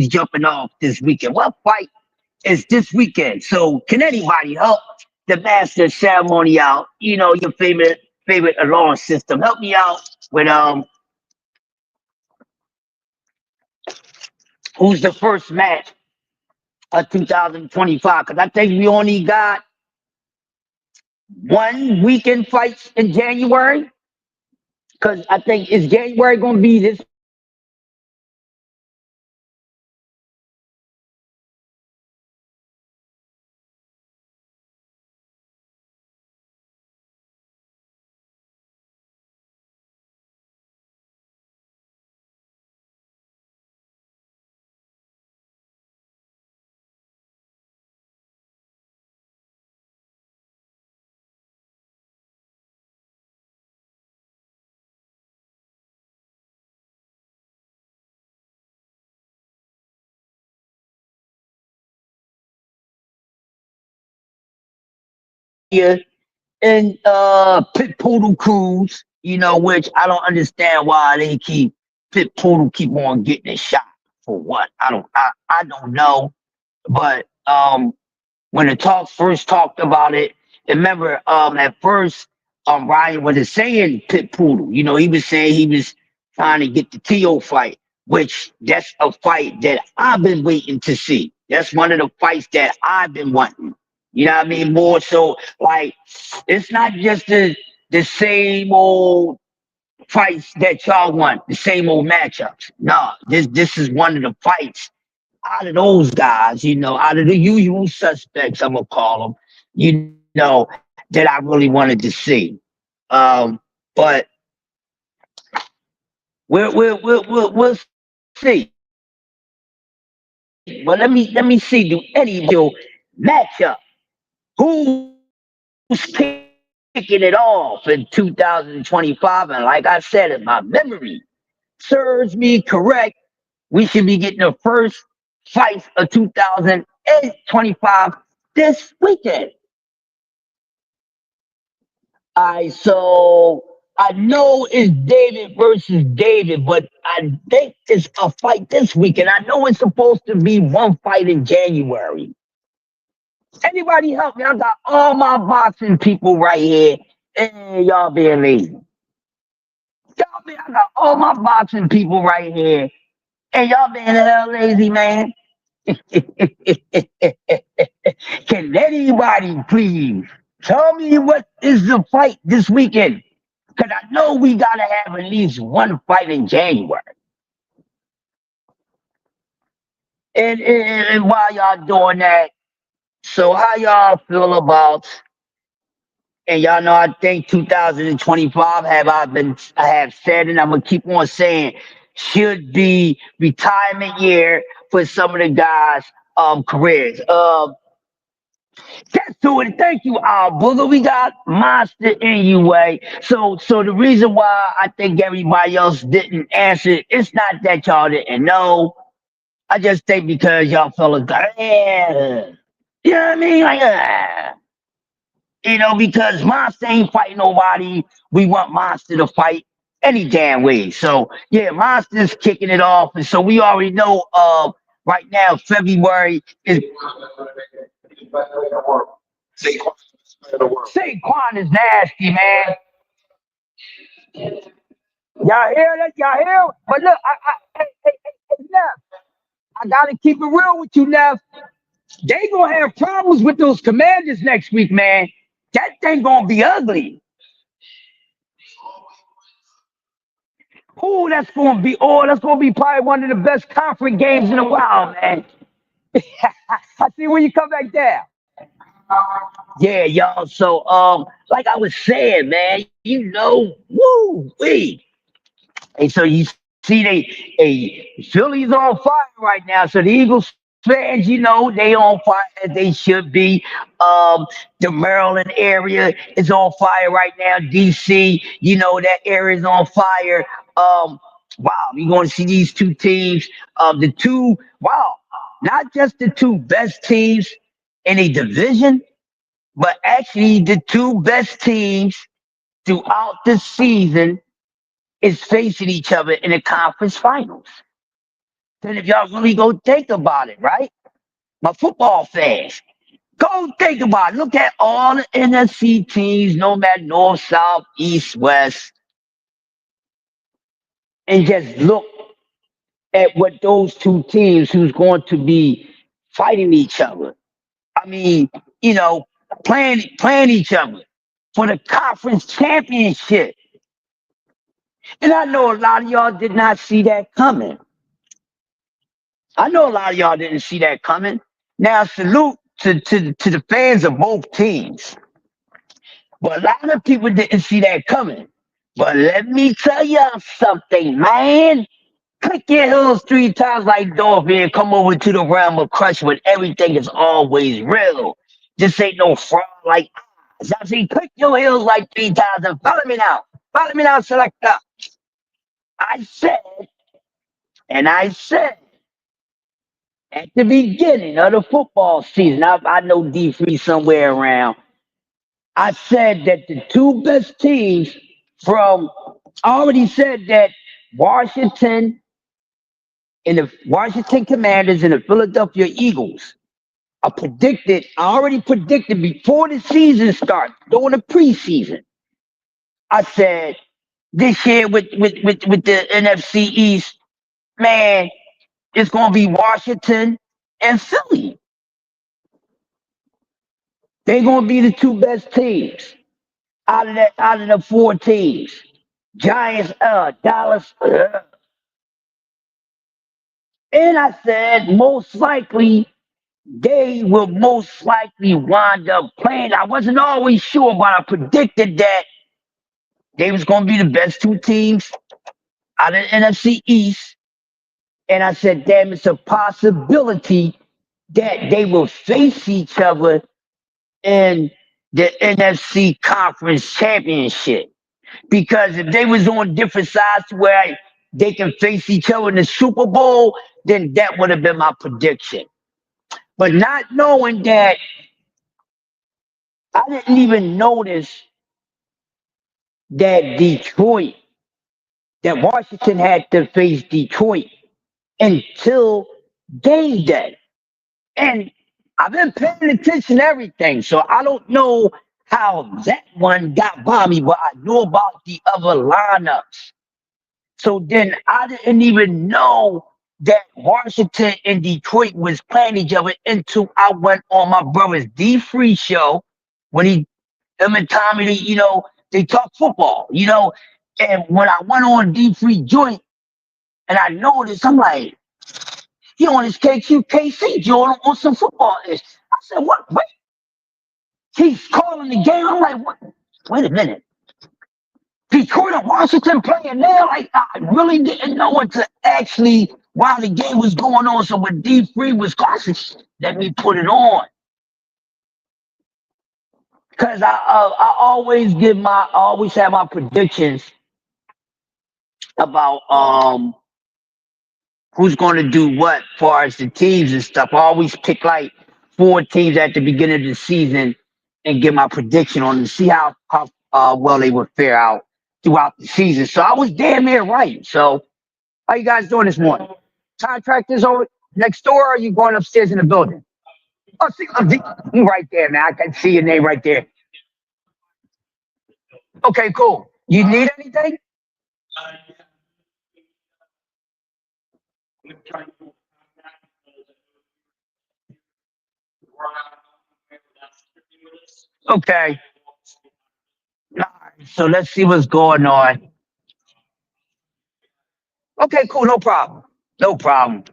jumping off this weekend. What fight is this weekend? So can anybody help the master ceremony out? Your favorite alarm system. Help me out with who's the first match of 2025? Because I think we only got one weekend fights in January. Because I think is January going to be this year in Pit Poodle Cruise, which I don't understand why they Pit Poodle keep on getting a shot for what? I don't know. But when the talk first talked about it, remember at first Ryan wasn't saying Pit Poodle. He was saying he was trying to get the Tio fight, which that's a fight that I've been waiting to see. That's one of the fights that I've been wanting. You know what I mean? More so like it's not just the same old fights that y'all want, the same old matchups. No, this is one of the fights out of those guys, out of the usual suspects, I'm gonna call them, that I really wanted to see. Um, but we'll see. But let me see. Do any of you matchup? Who's kicking it off in 2025? And like I said, if my memory serves me correct, we should be getting the first fight of 2025 this weekend. All right, so I know it's David versus David, but I think it's a fight this weekend. I know it's supposed to be one fight in January. Anybody help me? I got all my boxing people right here, and y'all being lazy. I got all my boxing people right here, and y'all being the hell lazy, man. Can anybody please tell me what is the fight this weekend? Because I know we gotta have at least one fight in January. And while y'all doing that, so how y'all feel about? And y'all know I think 2025 I have said, and I'm gonna keep on saying, should be retirement year for some of the guys' careers. That's to it. Thank you, Al Booger. We got Monster anyway. So the reason why I think everybody else didn't answer, it's not that y'all didn't know. I just think because y'all fellas got, you know what I mean? Like, because Monster ain't fighting nobody. We want Monster to fight any damn way. So yeah, Monster's kicking it off, and so we already know. Right now, February is Saquon is nasty, man. Y'all hear that? Y'all hear? But look, Neff, I gotta keep it real with you, Neff. They gonna have problems with those commanders next week, man. That thing gonna be ugly. That's gonna be probably one of the best conference games in a while, man. I see when you come back there. Yeah, y'all. So like I was saying, man, woo wee. And so you see Philly's on fire right now. So the Eagles fans, they on fire as they should be. The Maryland area is on fire right now. DC, that area is on fire. Wow, you're going to see these two teams. Not just the two best teams in a division, but actually the two best teams throughout the season is facing each other in the conference finals. Then if y'all really go think about it, right? My football fans, go think about it. Look at all the NFC teams, no matter north, south, east, west, and just look at what those two teams who's going to be fighting each other. I mean, playing each other for the conference championship. And I know a lot of y'all did not see that coming. I know a lot of y'all didn't see that coming. Now, salute to the fans of both teams. But a lot of people didn't see that coming. But let me tell y'all something, man. Click your heels 3 times like Dorothy and come over to the realm of crush when everything is always real. This ain't no fraud like Oz. I say, click your heels like 3 times and follow me now. Follow me now, selector. I said, and I said, at the beginning of the football season, I know D3 somewhere around. I said that the two best teams I already said that Washington and the Washington Commanders and the Philadelphia Eagles I already predicted before the season starts, during the preseason. I said this year with the NFC East, man, it's gonna be Washington and Philly. They're gonna be the two best teams out of the 4 teams. Giants, Dallas, and I said most likely they will most likely wind up playing. I wasn't always sure, but I predicted that they was gonna be the best 2 teams out of the NFC East. And I said, damn, it's a possibility that they will face each other in the NFC Conference Championship. Because if they was on different sides where they can face each other in the Super Bowl, then that would have been my prediction. But not knowing that, I didn't even notice that that Washington had to face Detroit until game day. And I've been paying attention to everything, so I don't know how that one got by me, but I know about the other lineups. So then I didn't even know that Washington and Detroit was playing each other until I went on my brother's D Free show when him and Tommy, they talk football, And when I went on D Free joint and I noticed, I'm like, he on his KC joint on some football ish. I said, what? Wait, he's calling the game. I'm like, what? Wait a minute. Detroit and Washington playing now. Like I really didn't know what to actually while the game was going on. So when D Free was calling, let me put it on because I always I always have my predictions about who's going to do what far as the teams and stuff. I always pick like four teams at the beginning of the season and get my prediction on to see how well they would fare out throughout the season. So I was damn near right. So how you guys doing this morning? Contractors over next door, or are you going upstairs in the building? Oh, see, you right there, man. I can see your name right there. Okay, cool. You need anything? Okay. All right, so let's see what's going on. Okay, cool. No problem. No problem.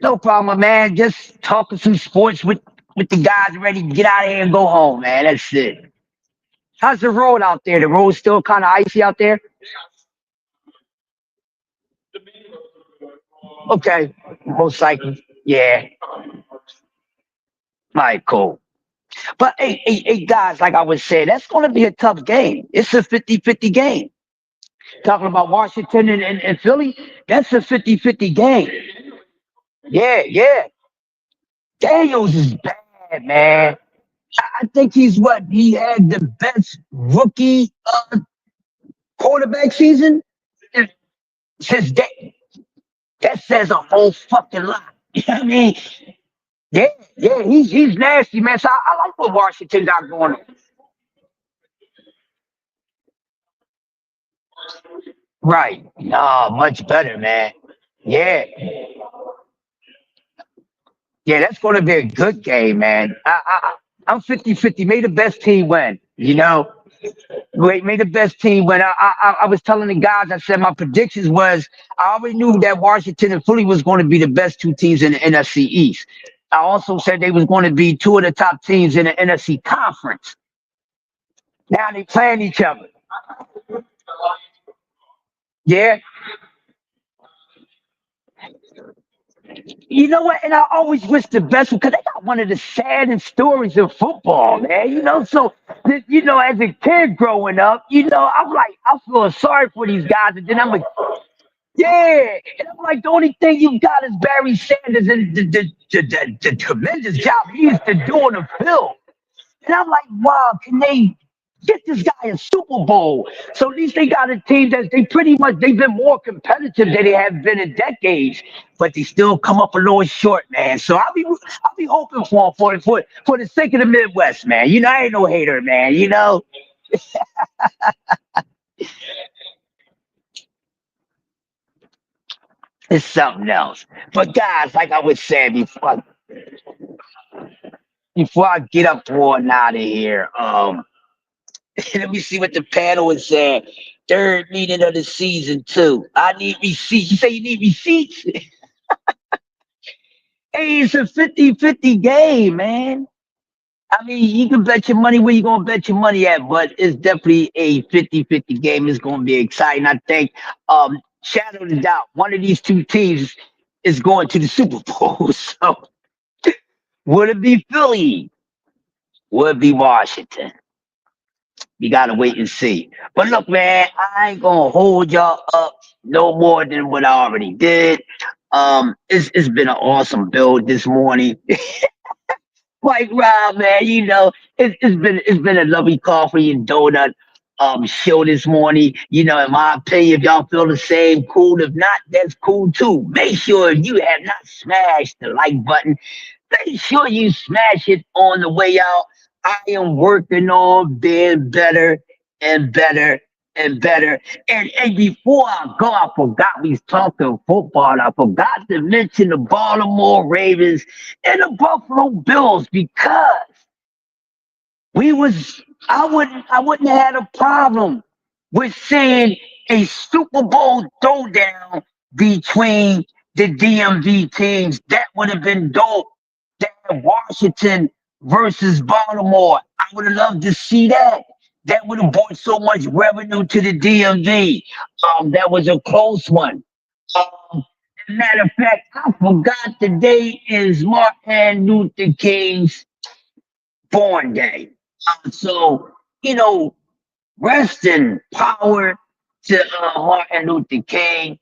No problem, man. Just talking some sports with the guys ready to get out of here and go home, man. That's it. How's the road out there? The road's still kind of icy out there? Okay. Most likely. Yeah. All right, cool. But hey, guys, like I was saying, that's going to be a tough game. It's a 50-50 game. Talking about Washington and Philly, that's a 50-50 game. Yeah, yeah. Daniels is bad, man. I think he had the best rookie quarterback season since that says a whole fucking lot. You know what I mean? Yeah, yeah, he's nasty, man. So I like what Washington got going on. Right. No, much better, man. Yeah. Yeah, that's going to be a good game, man. I'm 50-50. May the best team win. Wait, may the best team win. I was telling the guys, I said my predictions was I already knew that Washington and Philly was going to be the best two teams in the NFC East. I also said they was going to be two of the top teams in the NFC conference. Now they playing each other. Yeah. You know what? And I always wish the best because they got one of the saddest stories of football, man. So as a kid growing up, I'm like, I feel sorry for these guys, and then I'm like, yeah, and I'm like, the only thing you got is Barry Sanders and the tremendous job he used to do on the field. And I'm like, wow, can they get this guy a Super Bowl? So at least they got a team that they've been more competitive than they have been in decades, but they still come up a little short, man. So I'll be hoping for the sake of the Midwest, man. I ain't no hater, man. It's something else. But guys, like I was saying before I get up on out of here, let me see what the panel is saying. Third meeting of the season too. I need receipts. You say you need receipts? Hey, it's a 50-50 game, man. I mean, you can bet your money where you gonna bet your money at, but it's definitely a 50-50 game. It's gonna be exciting. I think shadow the doubt, one of these two teams is going to the Super Bowl. So would it be Philly? Would it be Washington? You gotta wait and see. But look, man, I ain't gonna hold y'all up no more than what I already did. It's been an awesome build this morning. Like Rob, man, it's been a lovely coffee and donut. show this morning. In my opinion, if y'all feel the same, cool. If not, that's cool too. Make sure if you have not smashed the like button, make sure you smash it on the way out. I am working on being better and better and better. And before I go, I forgot we was talking football. I forgot to mention the Baltimore Ravens and the Buffalo Bills because we was I wouldn't have had a problem with seeing a Super Bowl throwdown between the DMV teams. That would have been dope. That Washington versus Baltimore. I would have loved to see that. That would have brought so much revenue to the DMV. That was a close one. Um, Matter of fact, I forgot today is Martin Luther King's born day. So, you know, rest in power to Martin Luther King.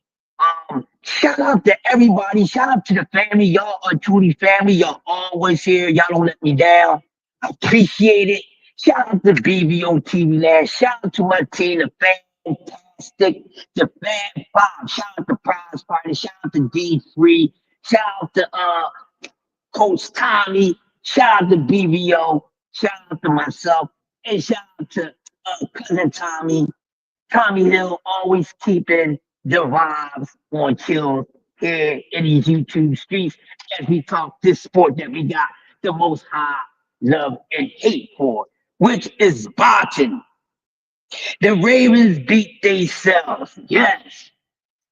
Shout out to everybody. Shout out to the family. Y'all are truly family. Y'all always here. Y'all don't let me down. I appreciate it. Shout out to BBO TV Land. Shout out to my team, the Fantastic, the Fan Five. Shout out to Prize Party. Shout out to D3. Shout out to Coach Tommy. Shout out to BBO. Shout out to myself. And shout out to cousin Tommy. Tommy Hill always keeping the vibes on chill here in these YouTube streets as we talk this sport that we got the most high love and hate for, which is boxing. The Ravens beat themselves, yes.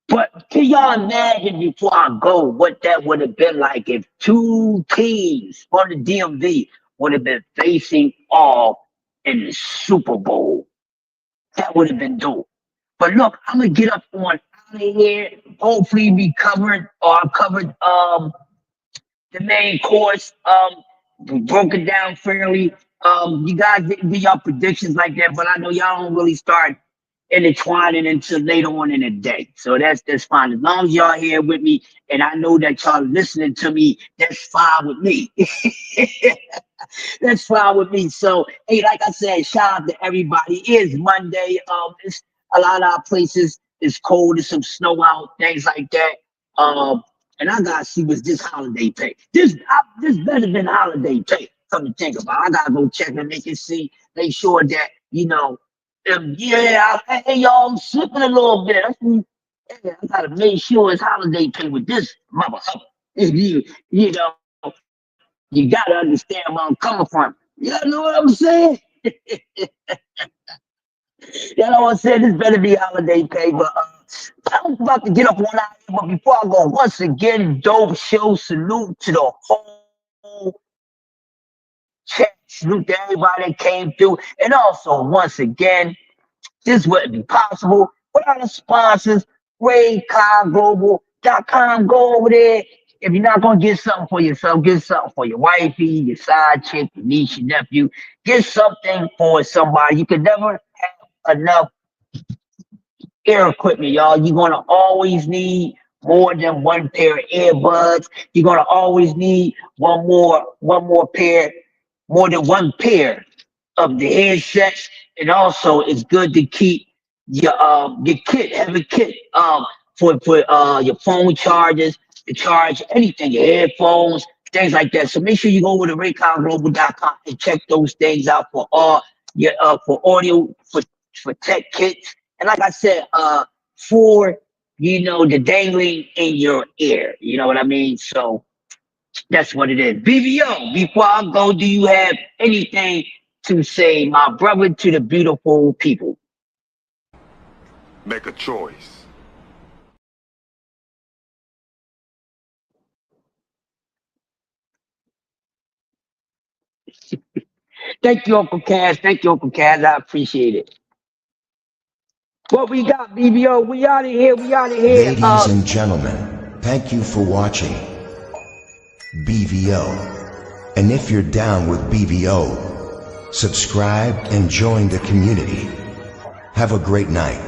But can y'all imagine before I go what that would have been like if two teams from the DMV would have been facing off in the Super Bowl? That would have been dope. But look, I'm gonna get up on out of here. Hopefully we covered or I covered the main course. We broke it down fairly. You guys didn't give y'all predictions like that, but I know y'all don't really start intertwining until later on in the day. So that's fine. As long as y'all here with me and I know that y'all listening to me, that's fine with me. That's fine with me. So hey, like I said, shout out to everybody. It is Monday. It's a lot of our places it's cold, there's some snow out, things like that. And I gotta see what's this holiday pay. This better than holiday pay. Come to think about it. I gotta go check and make sure that hey y'all, I'm slipping a little bit. I gotta make sure it's holiday pay with this motherfucker. You know, you gotta understand where I'm coming from. You know what I'm saying? You know what I'm saying? This better be holiday pay, but I'm about to get up on out here. But before I go, once again, dope show. Salute to the whole chat. Salute to everybody that came through. And also, once again, this wouldn't be possible without the sponsors. RayConGlobal.com. Go over there. If you're not gonna get something for yourself, get something for your wifey, your side chick, your niece, your nephew. Get something for somebody. You can never have enough ear equipment, y'all. You're gonna always need more than one pair of earbuds. You're gonna always need more than one pair of the headsets. And also, it's good to keep your kit, have a kit for your phone chargers, to charge anything, your headphones, things like that. So make sure you go over to RayConGlobal.com and check those things out for all your for audio, for tech kits. And like I said, for the dangling in your ear. You know what I mean? So that's what it is. BBO, before I go, do you have anything to say, my brother, to the beautiful people? Make a choice. Thank you, Uncle Cass. Thank you, Uncle Cass. I appreciate it. What we got, BBO? We out of here. We out of here. Ladies and gentlemen, thank you for watching BVO. And if you're down with BVO, subscribe and join the community. Have a great night.